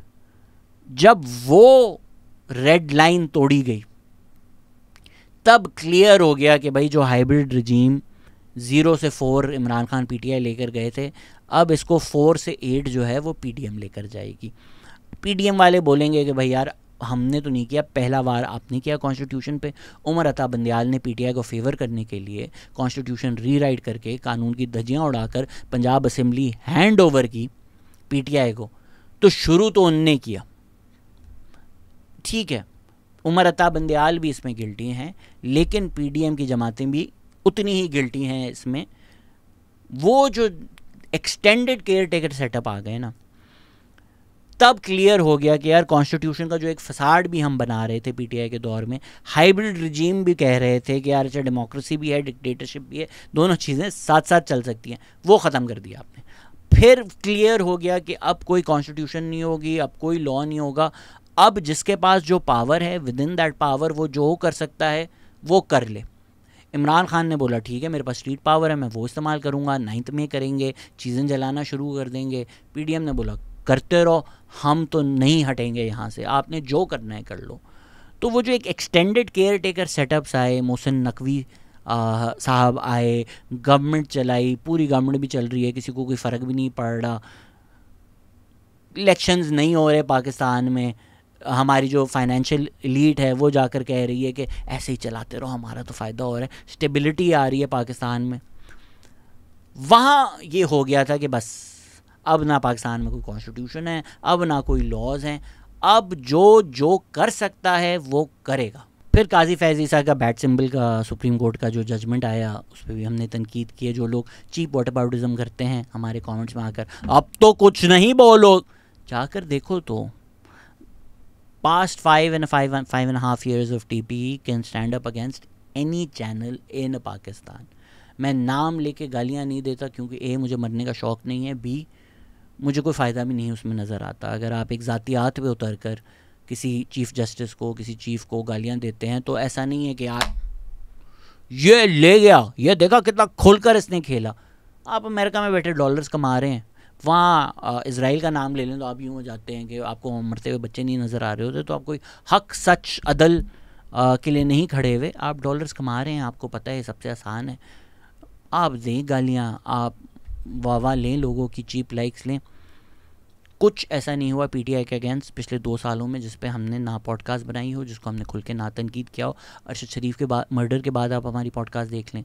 जब वो रेड लाइन तोड़ी गई, तब क्लियर हो गया कि भाई जो हाइब्रिड रजीम 0 से 4 इमरान खान पीटीआई लेकर गए थे, अब इसको 4 से 8 जो है वो पीडीएम लेकर जाएगी। पीडीएम वाले बोलेंगे कि भाई यार हमने तो नहीं किया, पहला वार आपने किया कॉन्स्टिट्यूशन पे। उमर अता बंदियाल ने पीटीआई को फेवर करने के लिए कॉन्स्टिट्यूशन रीराइट करके कानून की धज्जियाँ उड़ाकर पंजाब असेंबली हैंड ओवर की पीटीआई को। तो शुरू तो उनने किया, ठीक है, उमर अता बंदियाल भी इसमें गिल्टी हैं, लेकिन पीडीएम की जमातें भी उतनी ही गिल्टी हैं इसमें। वो जो एक्सटेंडेड केयर टेकर सेटअप आ गए ना, तब क्लियर हो गया कि यार कॉन्स्टिट्यूशन का जो एक फसाड भी हम बना रहे थे पीटीआई के दौर में, हाइब्रिड रिजीम भी कह रहे थे कि यार अच्छा डेमोक्रेसी भी है, डिक्टेटरशिप भी है, दोनों चीज़ें साथ साथ चल सकती हैं, वो ख़त्म कर दिया आपने। फिर क्लियर हो गया कि अब कोई कॉन्स्टिट्यूशन नहीं होगी, अब कोई लॉ नहीं होगा, अब जिसके पास जो पावर है विद इन दैट पावर वो जो कर सकता है वो कर ले। इमरान खान ने बोला ठीक है मेरे पास स्ट्रीट पावर है, मैं वो इस्तेमाल करूँगा, 9th में करेंगे, चीज़ें जलाना शुरू कर देंगे। पीडीएम ने बोला करते रहो, हम तो नहीं हटेंगे यहाँ से, आपने जो करना है कर लो। तो वो जो एक एक्सटेंडेड केयर टेकर सेटअप्स आए, मोहसिन नकवी साहब आए, गवर्नमेंट चलाई, पूरी गवर्नमेंट भी चल रही है, किसी को कोई फ़र्क भी नहीं पड़ रहा, इलेक्शंस नहीं हो रहे पाकिस्तान में, हमारी जो फाइनेंशियल एलीट है वो जाकर कह रही है कि ऐसे ही चलाते रहो, हमारा तो फ़ायदा हो रहा है, स्टेबिलिटी आ रही है पाकिस्तान में। वहाँ ये हो गया था कि बस अब ना पाकिस्तान में कोई कॉन्स्टिट्यूशन है, अब ना कोई लॉज हैं, अब जो कर सकता है वो करेगा। फिर काजी फैज़ ईसा का बैट सिंबल का सुप्रीम कोर्ट का जो जजमेंट आया उस पर भी हमने तनकीद की है। जो लोग चीप व्हाटअबाउटिज्म करते हैं हमारे कमेंट्स में आकर अब तो कुछ नहीं बोलो, जाकर देखो तो past 5.5 years of TPE can stand up against any channel in Pakistan। मैं नाम लेके गालियाँ नहीं देता क्योंकि ए मुझे मरने का शौक़ नहीं है, बी मुझे कोई फ़ायदा भी नहीं उसमें नज़र आता। अगर आप एक ज़ातियात पे उतर कर किसी चीफ़ जस्टिस को, किसी चीफ़ को गालियाँ देते हैं तो ऐसा नहीं है कि यार ये ले गया, ये देखा कितना खुलकर इसने खेला। आप अमेरिका में बैठे डॉलर्स कमा रहे हैं, वहाँ इज़राइल का नाम ले लें तो आप यूँ हो जाते हैं कि आपको मरते हुए बच्चे नहीं नज़र आ रहे होते, तो आप कोई हक सच अदल के लिए नहीं खड़े हुए, आप डॉलर्स कमा रहे हैं, आपको पता है सबसे आसान है, आप दें गालियाँ, आप वाह लें, लोगों की चीप लाइक्स लें। कुछ ऐसा नहीं हुआ पीटीआई के अगेंस्ट पिछले 2 सालों में जिस पे हमने ना पॉडकास्ट बनाई हो, जिसको हमने खुल के ना तनकीद किया हो। अरशद शरीफ के बाद मर्डर के बाद आप हमारी पॉडकास्ट देख लें,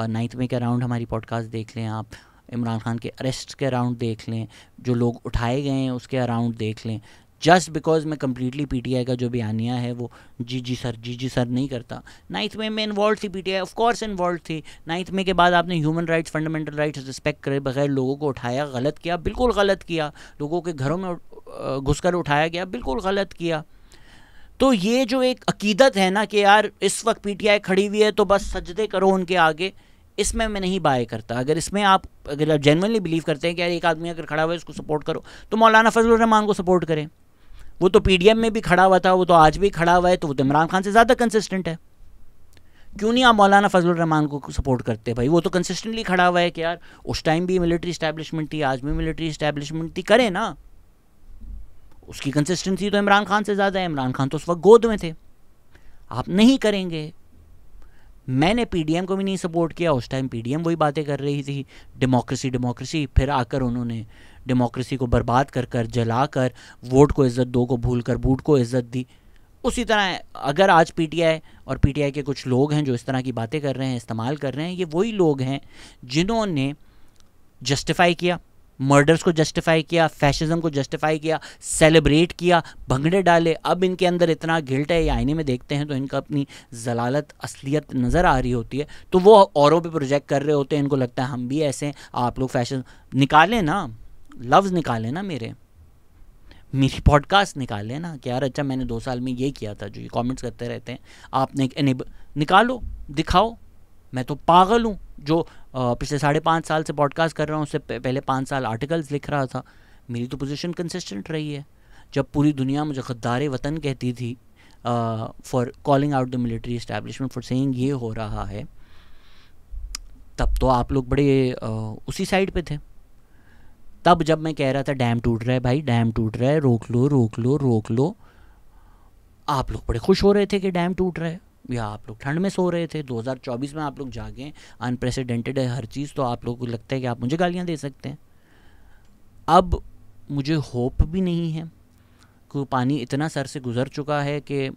9th में के अराउंड हमारी पॉडकास्ट देख लें, आप इमरान खान के अरेस्ट के अराउंड देख लें, जो लोग उठाए गए हैं उसके अराउंड देख लें। जस्ट बिकॉज मैं कम्प्लीटली पीटीआई का जो बयानिया है वो जी सर नहीं करता। 9th में मैं इन्वॉल्व थी, पीटीआई ऑफ कोर्स इन्वॉल्व थी। 9th में के बाद आपने human rights, fundamental rights respect करे बगैर लोगों को उठाया, गलत किया, बिल्कुल गलत किया। लोगों के घरों में घुसकर उठाया गया, बिल्कुल गलत किया। तो ये जो एक अकीदत है ना कि यार इस वक्त पीटीआई खड़ी हुई है तो बस सजदे करो उनके आगे, इसमें मैं नहीं बाय करता। अगर इसमें आप जेन्युइनली बिलीव करते हैं कि यार एक आदमी अगर खड़ा हुआ है उसको सपोर्ट करो, तो मौलाना फजलुर रहमान को सपोर्ट करें। वो तो पीडीएम में भी खड़ा हुआ था, वो तो आज भी खड़ा हुआ है, तो वो तो इमरान खान से ज़्यादा कंसिस्टेंट है। क्यों नहीं आप मौलाना फजलुर रहमान को सपोर्ट करते भाई? वो तो कंसिस्टेंटली खड़ा हुआ है कि यार उस टाइम भी मिलिट्री इस्टेब्लिशमेंट थी, आज भी मिलिट्री इस्टेब्लिशमेंट थी, करें ना। उसकी कंसिस्टेंसी तो इमरान खान से ज़्यादा है, इमरान खान तो उस वक्त गोद में थे। आप नहीं करेंगे। मैंने पीडीएम को भी नहीं सपोर्ट किया, उस टाइम पीडीएम वही बातें कर रही थी, डेमोक्रेसी, फिर आकर उन्होंने डेमोक्रेसी को बर्बाद कर जलाकर वोट को इज़्ज़त दो को भूल कर बूट को इज़्ज़त दी। उसी तरह अगर आज पीटीआई और पीटीआई के कुछ लोग हैं जो इस तरह की बातें कर रहे हैं, इस्तेमाल कर रहे हैं, ये वही लोग हैं जिन्होंने जस्टिफाई किया मर्डर्स को, जस्टिफाई किया फैशिज्म को, जस्टिफाई किया, सेलिब्रेट किया, भंगड़े डाले। अब इनके अंदर इतना गिल्ट है, ये आईने में देखते हैं तो इनका अपनी जलालत, असलियत नज़र आ रही होती है, तो वो औरों पे प्रोजेक्ट कर रहे होते हैं। इनको लगता है हम भी ऐसे हैं, आप लोग फैशन निकालें ना, लफ्ज़ निकालें ना, मेरी पॉडकास्ट निकालें ना कि यार अच्छा मैंने 2 साल में ये किया था, जो ये कमेंट्स करते रहते हैं आपने निकालो, दिखाओ। मैं तो पागल हूँ जो पिछले 5.5 साल से पॉडकास्ट कर रहा हूँ, उससे पहले 5 साल आर्टिकल्स लिख रहा था। मेरी तो पोजीशन कंसिस्टेंट रही है। जब पूरी दुनिया मुझे गद्दार वतन कहती थी for calling out the military establishment, for saying ये हो रहा है, तब तो आप लोग बड़े उसी साइड पे थे। तब जब मैं कह रहा था डैम टूट रहा है भाई, डैम टूट रहा है, रोक लो, आप लोग बड़े खुश हो रहे थे कि डैम टूट रहा है। या आप लोग ठंड में सो रहे थे। 2024 में आप लोग जागे, अनप्रेसिडेंटेड है हर चीज़, तो आप लोगों को लगता है कि आप मुझे गालियाँ दे सकते हैं। अब मुझे होप भी नहीं है, क्योंकि पानी इतना सर से गुज़र चुका है कि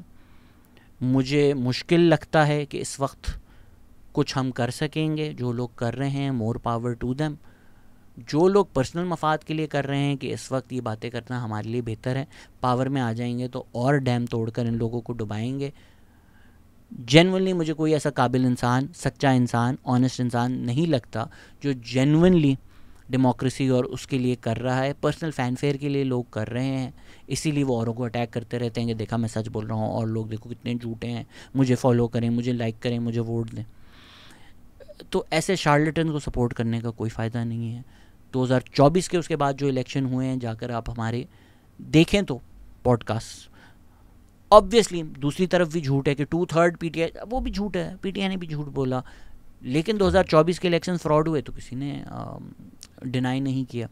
मुझे मुश्किल लगता है कि इस वक्त कुछ हम कर सकेंगे। जो लोग कर रहे हैं, मोर पावर टू देम। जो लोग पर्सनल मफाद के लिए कर रहे हैं कि इस वक्त ये बातें करना हमारे लिए बेहतर है, पावर में आ जाएंगे तो और डैम तोड़कर इन लोगों को डुबाएंगे। जेन्युइनली मुझे कोई ऐसा काबिल इंसान, सच्चा इंसान, ऑनेस्ट इंसान नहीं लगता जो जेन्युइनली डेमोक्रेसी और उसके लिए कर रहा है। पर्सनल फैनफेयर के लिए लोग कर रहे हैं, इसीलिए वो औरों को अटैक करते रहते हैं कि देखा मैं सच बोल रहा हूँ और लोग देखो कितने झूठे हैं, मुझे फॉलो करें, मुझे लाइक करें, मुझे वोट दें। तो ऐसे शार्लेटन को सपोर्ट करने का कोई फ़ायदा नहीं है। 2024 के उसके बाद जो इलेक्शन हुए हैं, जाकर आप हमारे देखें तो पॉडकास्ट, ऑब्वियसली दूसरी तरफ भी झूठ है कि 2/3 पीटीआई, वो भी झूठ है, पीटीआई ने भी झूठ बोला। लेकिन 2024 के इलेक्शन फ्रॉड हुए तो किसी ने डिनाई नहीं किया।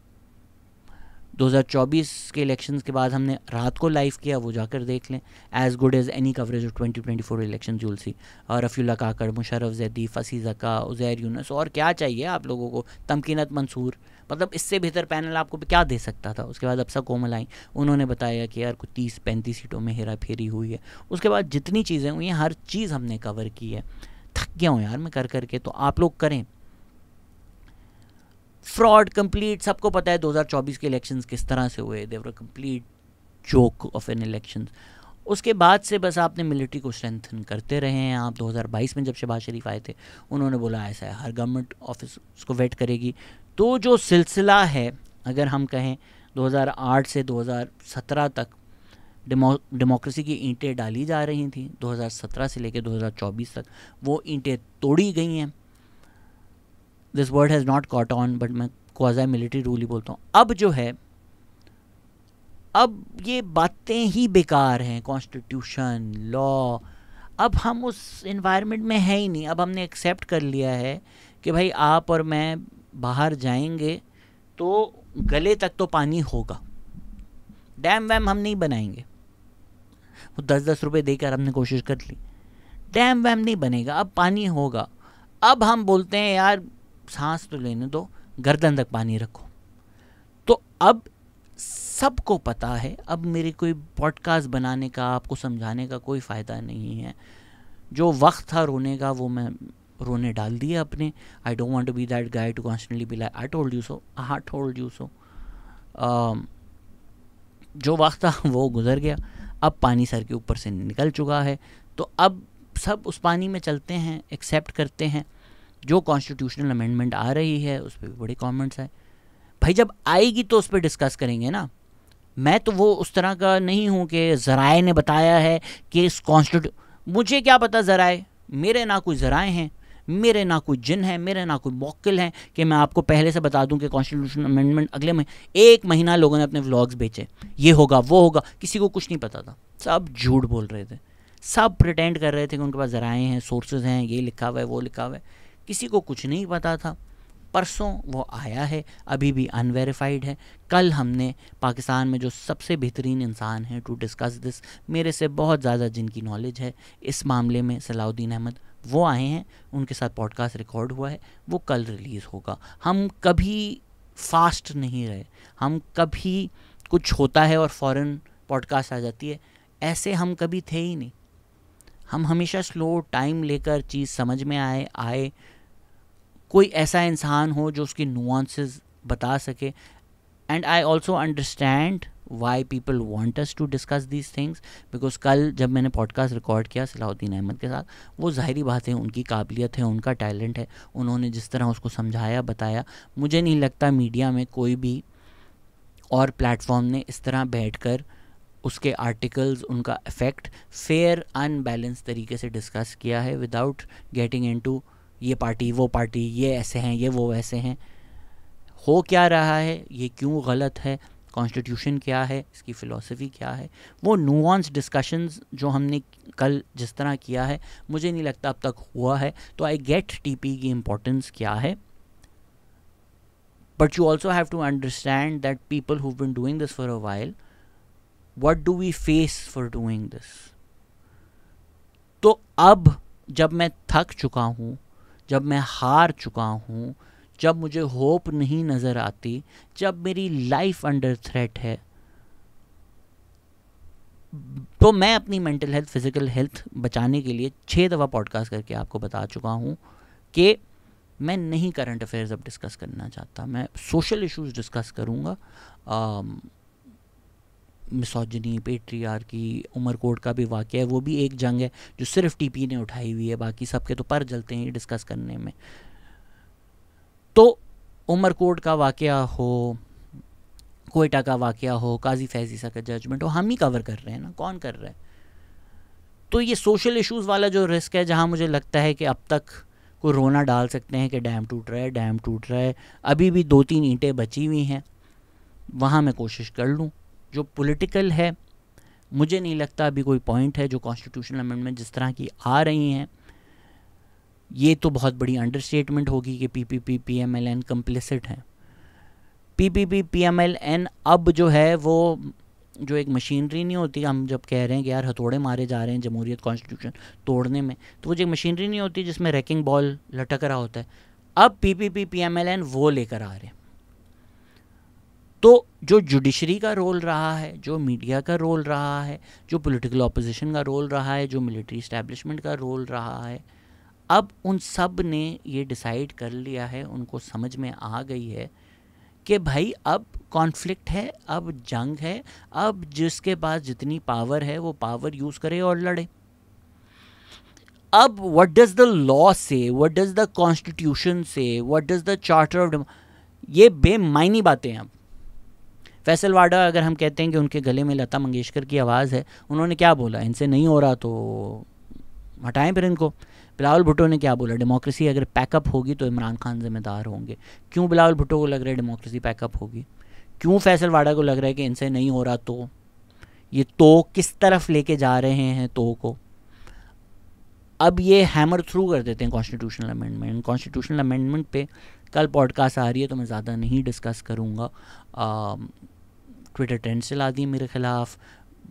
2024 के इलेक्शंस के बाद हमने रात को लाइव किया, वो जाकर देख लें। As good as any coverage of 2024 election you'll see. और रफ़ीउल्लाह काकड़, मुशर्रफ ज़ैदी, फसीज़ा का, उज़ैर यूनुस, और क्या चाहिए आप लोगों को, तमकीनत मंसूर, मतलब इससे बेहतर पैनल आपको क्या दे सकता था। उसके बाद अब्सा कोमल आई, उन्होंने बताया कि यार कुछ 30-35 सीटों में हेरा फेरी हुई है। उसके बाद जितनी चीज़ें हुई हैं हर चीज़ हमने कवर की है। थक गया हूँ यार मैं कर करके, तो आप लोग करें। फ्रॉड कंप्लीट, सबको पता है 2024 के इलेक्शंस किस तरह से हुए, they were complete joke of an elections. उसके बाद से बस आपने मिलिट्री को स्ट्रेंथन करते रहे हैं। आप 2022 में जब शहबाज शरीफ आए थे, उन्होंने बोला ऐसा है हर गवर्नमेंट ऑफिस उसको वेट करेगी। तो जो सिलसिला है, अगर हम कहें 2008 से 2017 तक डेमोक्रेसी की ईंटें डाली जा रही थी, 2017 से लेकर 2024 तक वो ईंटें तोड़ी गई हैं। This word has not caught on, but मैं क्वाज़ी मिलिट्री रूल ही बोलता हूँ। अब जो है, अब ये बातें ही बेकार हैं, कॉन्स्टिट्यूशन, लॉ। अब हम उस इन्वायरमेंट में है ही नहीं। अब हमने एक्सेप्ट कर लिया है कि भाई आप और मैं बाहर जाएंगे तो गले तक तो पानी होगा। डैम वैम हम नहीं बनाएंगे। वो 10-10 रुपए देकर हमने कोशिश कर ली, डैम वैम नहीं बनेगा, अब पानी होगा। अब हम बोलते हैं यार सांस तो लेने दो, गर्दन तक पानी रखो। तो अब सबको पता है, अब मेरे कोई पॉडकास्ट बनाने का, आपको समझाने का कोई फ़ायदा नहीं है। जो वक्त था रोने का वो मैं रोने डाल दिया अपने। I don't want to be that guy to constantly be like I told you so, I told you so. जो वक्त था वो गुजर गया, अब पानी सर के ऊपर से निकल चुका है। तो अब सब उस पानी में चलते हैं, एक्सेप्ट करते हैं। जो कॉन्स्टिट्यूशनल अमेंडमेंट आ रही है उस पर भी बड़े कमेंट्स आए। भाई जब आएगी तो उस पर डिस्कस करेंगे ना। मैं तो वो उस तरह का नहीं हूँ कि ज़राए ने बताया है कि इस मुझे क्या पता ज़राए, मेरे ना कोई ज़राए हैं, मेरे ना कोई जिन है, मेरे ना कोई मौक्किल हैं कि मैं आपको पहले से बता दूं कि कॉन्स्टिट्यूशन अमेंडमेंट अगले में 1 महीना लोगों ने अपने व्लॉग्स बेचे, ये होगा वो होगा। किसी को कुछ नहीं पता था, सब झूठ बोल रहे थे, सब प्रिटेंड कर रहे थे कि उनके पास ज़राए हैं, सोर्सेज हैं, ये लिखा हुआ है वो लिखा हुआ है। किसी को कुछ नहीं पता था। परसों वो आया है, अभी भी अनवेरीफाइड है। कल हमने पाकिस्तान में जो सबसे बेहतरीन इंसान है टू डिस्कस दिस, मेरे से बहुत ज़्यादा जिनकी नॉलेज है इस मामले में, सलाउद्दीन अहमद, वो आए हैं। उनके साथ पॉडकास्ट रिकॉर्ड हुआ है, वो कल रिलीज़ होगा। हम कभी फास्ट नहीं रहे, हम कभी कुछ होता है और फ़ौरन पॉडकास्ट आ जाती है, ऐसे हम कभी थे ही नहीं। हम हमेशा स्लो टाइम लेकर चीज़ समझ में आए कोई ऐसा इंसान हो जो उसकी नुआंसेस बता सके। And I also understand why people want us to discuss these things, because कल जब मैंने पॉडकास्ट रिकॉर्ड किया सलाउद्दीन अहमद के साथ, वो ज़ाहिरी बात है उनकी काबिलियत है, उनका टैलेंट है, उन्होंने जिस तरह उसको समझाया बताया, मुझे नहीं लगता मीडिया में कोई भी और प्लेटफॉर्म ने इस तरह बैठकर उसके आर्टिकल्स, उनका इफ़ेक्ट फेयर अनबैलेंस तरीके से डिस्कस किया है विदाउट गेटिंग इनटू ये पार्टी वो पार्टी, ये ऐसे हैं, ये वो ऐसे हैं। हो क्या रहा है, ये क्यों गलत है, कॉन्स्टिट्यूशन क्या है, इसकी फ़िलॉसफी क्या है, वो नुआंस डिस्कशंस जो हमने कल जिस तरह किया है, मुझे नहीं लगता अब तक हुआ है। तो आई गेट टीपी की इम्पोर्टेंस क्या है, but you also have to understand that people who been doing this for a while, what do we face for doing this? तो अब जब मैं थक चुका हूँ, जब मैं हार चुका हूँ, जब मुझे होप नहीं नज़र आती, जब मेरी लाइफ अंडर थ्रेट है, तो मैं अपनी मेंटल हेल्थ, फिज़िकल हेल्थ बचाने के लिए 6 दफ़ा पॉडकास्ट करके आपको बता चुका हूँ कि मैं नहीं करंट अफेयर्स अब डिस्कस करना चाहता, मैं सोशल इश्यूज डिस्कस करूँगा। मिसोजिनी, पेट्रियार्की, उमरकोट का भी वाक़या है, वो भी एक जंग है जो सिर्फ टीपी ने उठाई हुई है, बाकी सबके तो पर जलते हैं डिस्कस करने में। तो उमरकोट का वाक़या हो, कोयटा का वाक़या हो, काजी फैज़ी सा का जजमेंट हो, हम ही कवर कर रहे हैं ना, कौन कर रहा है। तो ये सोशल इश्यूज़ वाला जो रिस्क है, जहाँ मुझे लगता है कि अब तक को रोना डाल सकते हैं कि डैम टूट रहा है, डैम टूट रहा है, अभी भी 2-3 ईंटें बची हुई हैं, वहाँ मैं कोशिश कर लूँ। जो पॉलिटिकल है, मुझे नहीं लगता अभी कोई पॉइंट है। जो कॉन्स्टिट्यूशनल अमेंडमेंट जिस तरह की आ रही हैं, ये तो बहुत बड़ी अंडरस्टेटमेंट होगी कि पीपीपी पीएमएलएन कंप्लिसिट हैं। पीपीपी पीएमएलएन अब जो है वो जो एक मशीनरी नहीं होती, हम जब कह रहे हैं कि यार हथौड़े मारे जा रहे हैं जमहूरियत कॉन्स्टिट्यूशन तोड़ने में, तो वो जो मशीनरी नहीं होती जिसमें रैकिंग बॉल लटक रहा होता है, अब पीपीपी पीएमएलएन वो लेकर आ रहे हैं। तो जो जुडिशरी का रोल रहा है, जो मीडिया का रोल रहा है, जो पॉलिटिकल ऑपोजिशन का रोल रहा है, जो मिलिट्री इस्टेब्लिशमेंट का रोल रहा है, अब उन सब ने ये डिसाइड कर लिया है, उनको समझ में आ गई है कि भाई अब कॉन्फ्लिक्ट है, अब जंग है, अब जिसके पास जितनी पावर है वो पावर यूज़ करे और लड़े। अब व्हाट डज द लॉ से, व्हाट डज द कॉन्स्टिट्यूशन से, what does the charter of, ये बेमायनी बातें हैं। अब फैसल वाडा, अगर हम कहते हैं कि उनके गले में लता मंगेशकर की आवाज़ है, उन्होंने क्या बोला, इनसे नहीं हो रहा तो हटाएं फिर इनको। बिलावल भुट्टो ने क्या बोला, डेमोक्रेसी अगर पैकअप होगी तो इमरान खान जिम्मेदार होंगे। क्यों बिलावल भुट्टो को लग रहा है डेमोक्रेसी पैकअप होगी? क्यों फैसल वाडा को लग रहा है कि इनसे नहीं हो रहा? तो ये तो किस तरफ लेके जा रहे हैं तो को? अब ये हैमर थ्रू कर देते हैं कॉन्स्टिट्यूशनल अमेंडमेंट। कॉन्स्टिट्यूशनल अमेंडमेंट पे कल पॉडकास्ट आ रही है तो मैं ज़्यादा नहीं डिस्कस करूँगा। ट्विटर ट्रेंड चला दिए मेरे ख़िलाफ़,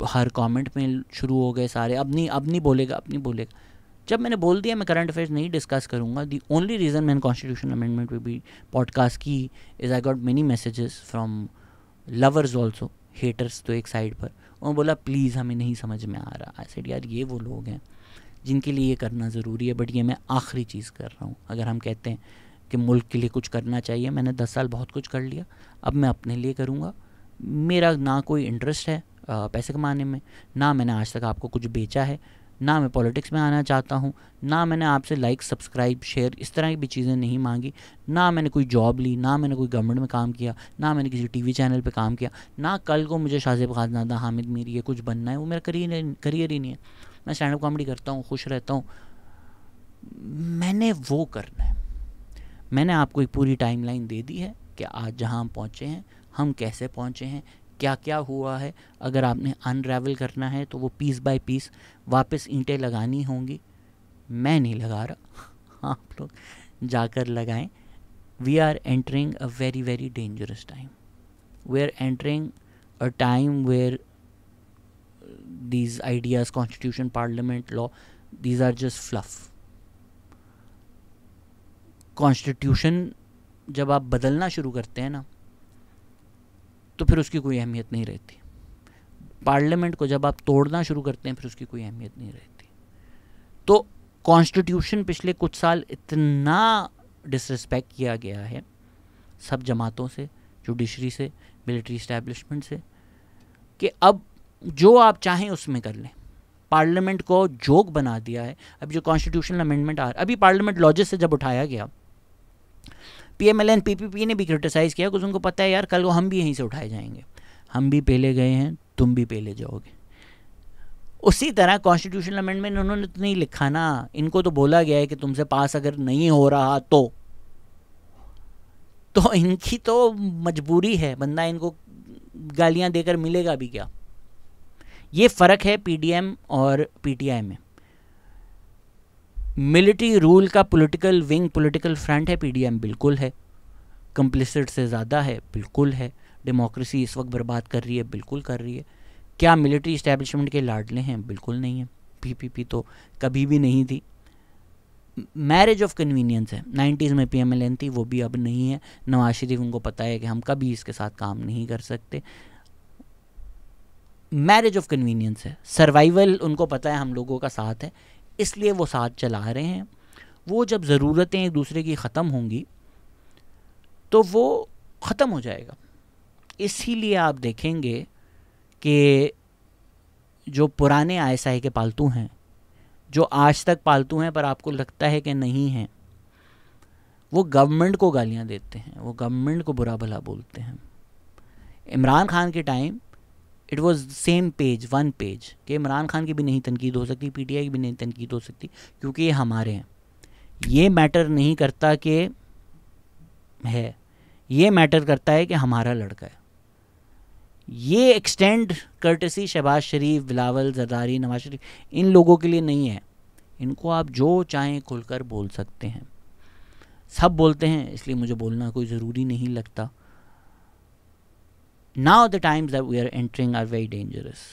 हर कमेंट में शुरू हो गए सारे, अब नहीं बोलेगा। जब मैंने बोल दिया मैं करंट अफेयर्स नहीं डिस्कस करूँगा, दी ओनली रीज़न मैंने कॉन्स्टिट्यूशनल अमेंडमेंट पे भी पॉडकास्ट की is I got many messages from lovers also, haters तो एक साइड पर, उन्होंने बोला प्लीज़ हमें नहीं समझ में आ रहा। आई सेड यार ये वो लोग हैं जिनके लिए ये करना ज़रूरी है, बट ये मैं आखिरी चीज़ कर रहा हूँ। अगर हम कहते हैं कि मुल्क के लिए कुछ करना चाहिए, मैंने 10 साल बहुत कुछ कर लिया, अब मैं अपने लिए करूँगा। मेरा ना कोई इंटरेस्ट है पैसे कमाने में, ना मैंने आज तक आपको कुछ बेचा है, ना मैं पॉलिटिक्स में आना चाहता हूँ, ना मैंने आपसे लाइक सब्सक्राइब शेयर इस तरह की भी चीज़ें नहीं मांगी, ना मैंने कोई जॉब ली, ना मैंने कोई गवर्नमेंट में काम किया, ना मैंने किसी टीवी चैनल पे काम किया, ना कल को मुझे शाज़ेब खानज़ादा, हामिद मीर ये कुछ बनना है। वो मेरा करियर ही नहीं है। मैं स्टैंड अप कॉमेडी करता हूँ, खुश रहता हूँ, मैंने वो करना है। मैंने आपको एक पूरी टाइमलाइन दे दी है कि आज जहाँ हम पहुँचे हैं, हम कैसे पहुँचे हैं, क्या क्या हुआ है। अगर आपने अनरेवल करना है तो वो पीस बाय पीस वापस ईंटें लगानी होंगी। मैं नहीं लगा रहा, आप लोग जाकर लगाएं। We are entering a very very dangerous time. We are entering a time where these ideas, constitution, parliament, law, these are just fluff. Constitution जब आप बदलना शुरू करते हैं ना, तो फिर उसकी कोई अहमियत नहीं रहती। पार्लियामेंट को जब आप तोड़ना शुरू करते हैं, फिर उसकी कोई अहमियत नहीं रहती। तो कॉन्स्टिट्यूशन पिछले कुछ साल इतना डिसरिस्पेक्ट किया गया है सब जमातों से, जुडिशरी से, मिलिट्री इस्टेब्लिशमेंट से, कि अब जो आप चाहें उसमें कर लें। पार्लियामेंट को जोक बना दिया है। अब जो कॉन्स्टिट्यूशनल अमेंडमेंट आ रहा, अभी पार्लियामेंट लॉजिस से जब उठाया गया, पीएमएलएन पीपीपी ने भी क्रिटिसाइज़ किया, कुछ उनको पता है यार कल को हम भी यहीं से उठाए जाएंगे, हम भी पहले गए हैं, तुम भी पहले जाओगे। उसी तरह कॉन्स्टिट्यूशनल अमेंडमेंट उन्होंने तो नहीं लिखा ना, इनको तो बोला गया है कि तुमसे पास अगर नहीं हो रहा तो इनकी तो मजबूरी है, बंदा इनको गालियां देकर मिलेगा भी क्या। ये फ़र्क है पीडीएम और पीटीआई में। मिलिट्री रूल का पॉलिटिकल विंग, पॉलिटिकल फ्रंट है, पीडीएम बिल्कुल है। कंप्लिसिट से ज़्यादा है, बिल्कुल है। डेमोक्रेसी इस वक्त बर्बाद कर रही है, बिल्कुल कर रही है। क्या मिलिट्री इस्टेब्लिशमेंट के लाडले हैं? बिल्कुल नहीं है। पीपीपी तो कभी भी नहीं थी। मैरिज ऑफ कन्वीनियंस है, 90s में पीएमएलएन थी, वो भी अब नहीं है। नवाज शरीफ उनको पता है कि हम कभी इसके साथ काम नहीं कर सकते। मैरिज ऑफ कन्वीनियंस है, सर्वाइवल उनको पता है हम लोगों का साथ है, इसलिए वो साथ चला रहे हैं। वो जब ज़रूरतें एक दूसरे की ख़त्म होंगी तो वो ख़त्म हो जाएगा। इसीलिए आप देखेंगे कि जो पुराने आईएसआई के पालतू हैं, जो आज तक पालतू हैं पर आपको लगता है कि नहीं हैं, वो गवर्नमेंट को गालियां देते हैं, वो गवर्नमेंट को बुरा भला बोलते हैं। इमरान खान के time it was same page, one page, कि इमरान खान की भी नहीं तनकीद हो सकती, पीटीआई की भी नहीं तनकीद हो सकती, क्योंकि ये हमारे हैं। ये मैटर नहीं करता कि है, ये मैटर करता है कि हमारा लड़का है। ये एक्सटेंड कर्टेसी शहबाज शरीफ, बिलावल जरदारी, नवाज शरीफ, इन लोगों के लिए नहीं है। इनको आप जो चाहें खुलकर बोल सकते हैं, सब बोलते हैं, इसलिए मुझे बोलना कोई ज़रूरी नहीं लगता। Now the times that we are entering are very dangerous.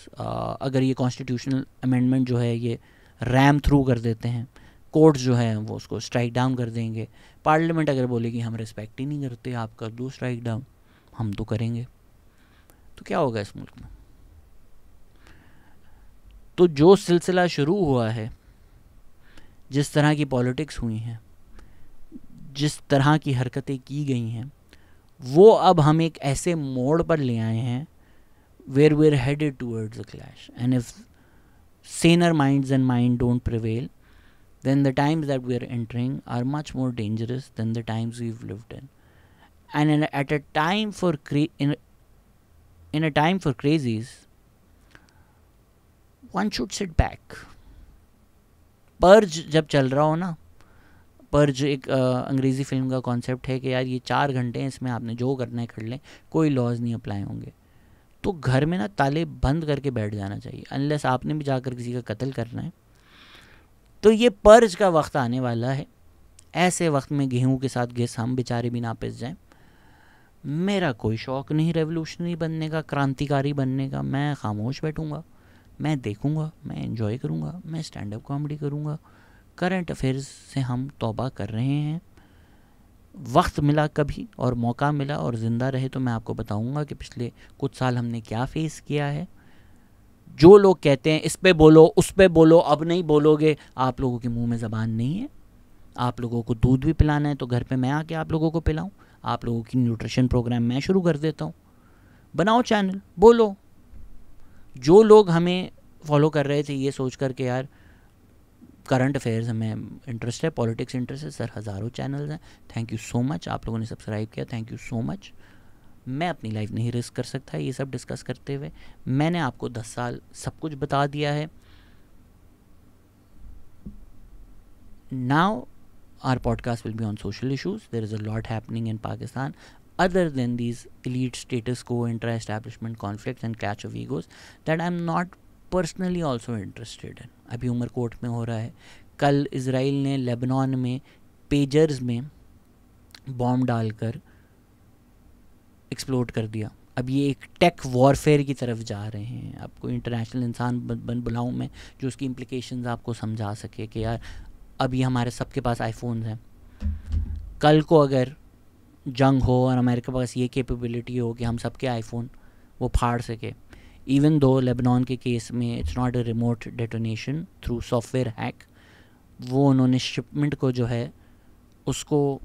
अगर ये कॉन्स्टिट्यूशनल अमेंडमेंट जो है ये रैम थ्रू कर देते हैं, कोर्ट्स जो है वो उसको स्ट्राइक डाउन कर देंगे, पार्लियामेंट अगर बोलेगी हम रिस्पेक्ट ही नहीं करते, आप कर दो स्ट्राइक डाउन, हम तो करेंगे, तो क्या होगा इस मुल्क में? तो जो सिलसिला शुरू हुआ है, जिस तरह की पॉलिटिक्स हुई हैं, जिस तरह की हरकतें की गई हैं, वो अब हम एक ऐसे मोड़ पर ले आए हैं where we are headed towards a clash, and if saner minds and mind don't prevail, then the times that we are entering are much more dangerous than the times we've lived in. And at a time for in a time for crazies, one should sit back. Purge जब चल रहा हो ना, purge एक अंग्रेज़ी film का concept है कि यार ये 4 घंटे हैं, इसमें आपने जो करना है कर लें, कोई लॉज नहीं अप्लाई होंगे, तो घर में ना ताले बंद करके बैठ जाना चाहिए, अनलेस आपने भी जाकर किसी का कत्ल करना है। तो ये पर्ज का वक्त आने वाला है। ऐसे वक्त में गेहूं के साथ घिस हम बेचारे भी ना पिस जाएं। मेरा कोई शौक़ नहीं रेवोल्यूशनरी बनने का, क्रांतिकारी बनने का। मैं खामोश बैठूंगा, मैं देखूंगा, मैं एंजॉय करूंगा, मैं स्टैंड अप कॉमेडी करूंगा। करंट अफेयर्स से हम तौबा कर रहे हैं। वक्त मिला कभी और मौका मिला और ज़िंदा रहे तो मैं आपको बताऊंगा कि पिछले कुछ साल हमने क्या फेस किया है। जो लोग कहते हैं इस पे बोलो, उस पे बोलो, अब नहीं बोलोगे, आप लोगों के मुंह में ज़बान नहीं है। आप लोगों को दूध भी पिलाना है तो घर पे मैं आके आप लोगों को पिलाऊं। आप लोगों की न्यूट्रिशन प्रोग्राम मैं शुरू कर देता हूँ। बनाओ चैनल, बोलो। जो लोग हमें फॉलो कर रहे थे ये सोच कर के यार करंट अफेयर्स हमें इंटरेस्ट है, पॉलिटिक्स इंटरेस्ट है, सर हज़ारों चैनल्स हैं, थैंक यू सो मच, आप लोगों ने सब्सक्राइब किया, थैंक यू सो मच। मैं अपनी लाइफ नहीं रिस्क कर सकता ये सब डिस्कस करते हुए। मैंने आपको 10 साल सब कुछ बता दिया है। Now our podcast will be on social issues. There is a lot happening in Pakistan other than these elite status quo intra-establishment conflicts and clash of egos that I'm not personally also interested in. अभी उमरकोट में हो रहा है, कल Israel ने Lebanon में pagers में bomb डालकर एक्सप्लोड कर दिया। अब ये एक टेक वॉरफेयर की तरफ जा रहे हैं। अब कोई इंटरनेशनल इंसान बुलाऊँ मैं जो उसकी इम्प्लिकेशंस आपको समझा सके कि यार अभी हमारे सबके पास आईफोन्स हैं, कल को अगर जंग हो और अमेरिका के पास ये कैपेबिलिटी हो कि हम सबके आईफोन वो फाड़ सके, इवन दो लेबनान के केस में it's not a remote detonation through software hack, वो उन्होंने शिपमेंट को जो है उसको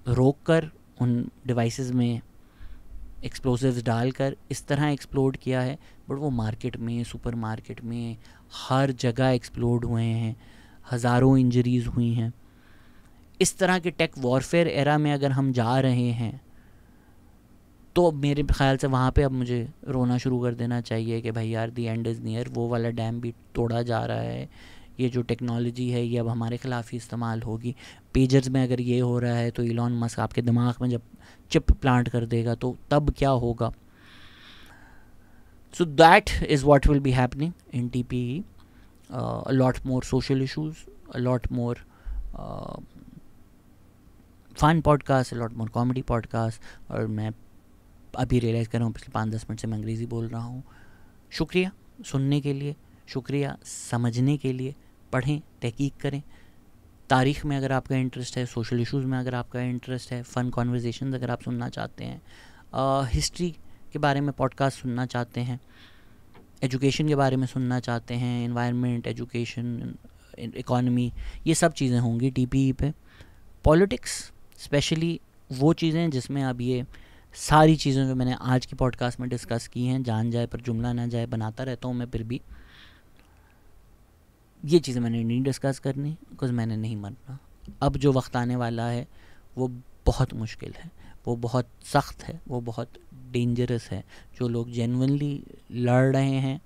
रोक कर उन डिवाइसेस में एक्सप्लोसिव्स डालकर इस तरह एक्सप्लोड किया है। बट वो मार्केट में, सुपर मार्केट में, हर जगह एक्सप्लोड हुए हैं, हज़ारों इंजरीज़ हुई हैं। इस तरह के टेक वॉरफेयर एरा में अगर हम जा रहे हैं तो मेरे ख्याल से वहाँ पे अब मुझे रोना शुरू कर देना चाहिए कि भाई यार दी एंड इज़ नियर। वो वाला डैम भी तोड़ा जा रहा है। ये जो टेक्नोलॉजी है ये अब हमारे ख़िलाफ़ ही इस्तेमाल होगी। पेजर्स में अगर ये हो रहा है तो इलॉन मस्क आपके दिमाग में जब चिप प्लांट कर देगा तो तब क्या होगा। So that is what will be happening in TPE. A lot more social issues, a lot more fun podcast, a lot more comedy podcast. और मैं अभी रियलाइज़ कर रहा हूँ पिछले 5-10 मिनट से मैं अंग्रेज़ी बोल रहा हूँ। शुक्रिया सुनने के लिए। शुक्रिया समझने के लिए। पढ़ें, तहकीक करें। तारीख़ में अगर आपका इंटरेस्ट है, सोशल इश्यूज़ में अगर आपका इंटरेस्ट है, फ़न कॉन्वर्जेशन अगर आप सुनना चाहते हैं, हिस्ट्री के बारे में पॉडकास्ट सुनना चाहते हैं, एजुकेशन के बारे में सुनना चाहते हैं, एनवायरनमेंट, एजुकेशन, इकॉनमी, ये सब चीज़ें होंगी TPE पे। पॉलिटिक्स स्पेशली वो चीज़ें जिसमें अब ये सारी चीज़ें जो मैंने आज की पॉडकास्ट में डिस्कस की हैं, जान जाए पर जुमला ना जाए, बनाता रहता हूँ मैं, फिर भी ये चीज़ें मैंने नहीं डिस्कस करनी बिकॉज़ मैंने नहीं मरना। अब जो वक्त आने वाला है वो बहुत मुश्किल है, वो बहुत सख्त है, वो बहुत डेंजरस है। जो लोग जेन्युइनली लड़ रहे हैं,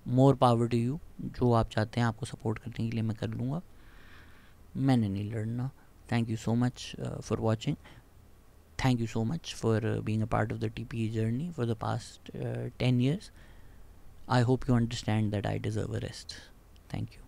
मोर पावर टू यू। जो आप चाहते हैं आपको सपोर्ट करने के लिए मैं कर लूँगा, मैंने नहीं लड़ना। Thank you so much for watching. Thank you so much for being a part of the TPE journey for the past 10 years. I hope you understand that I deserve a rest. Thank you.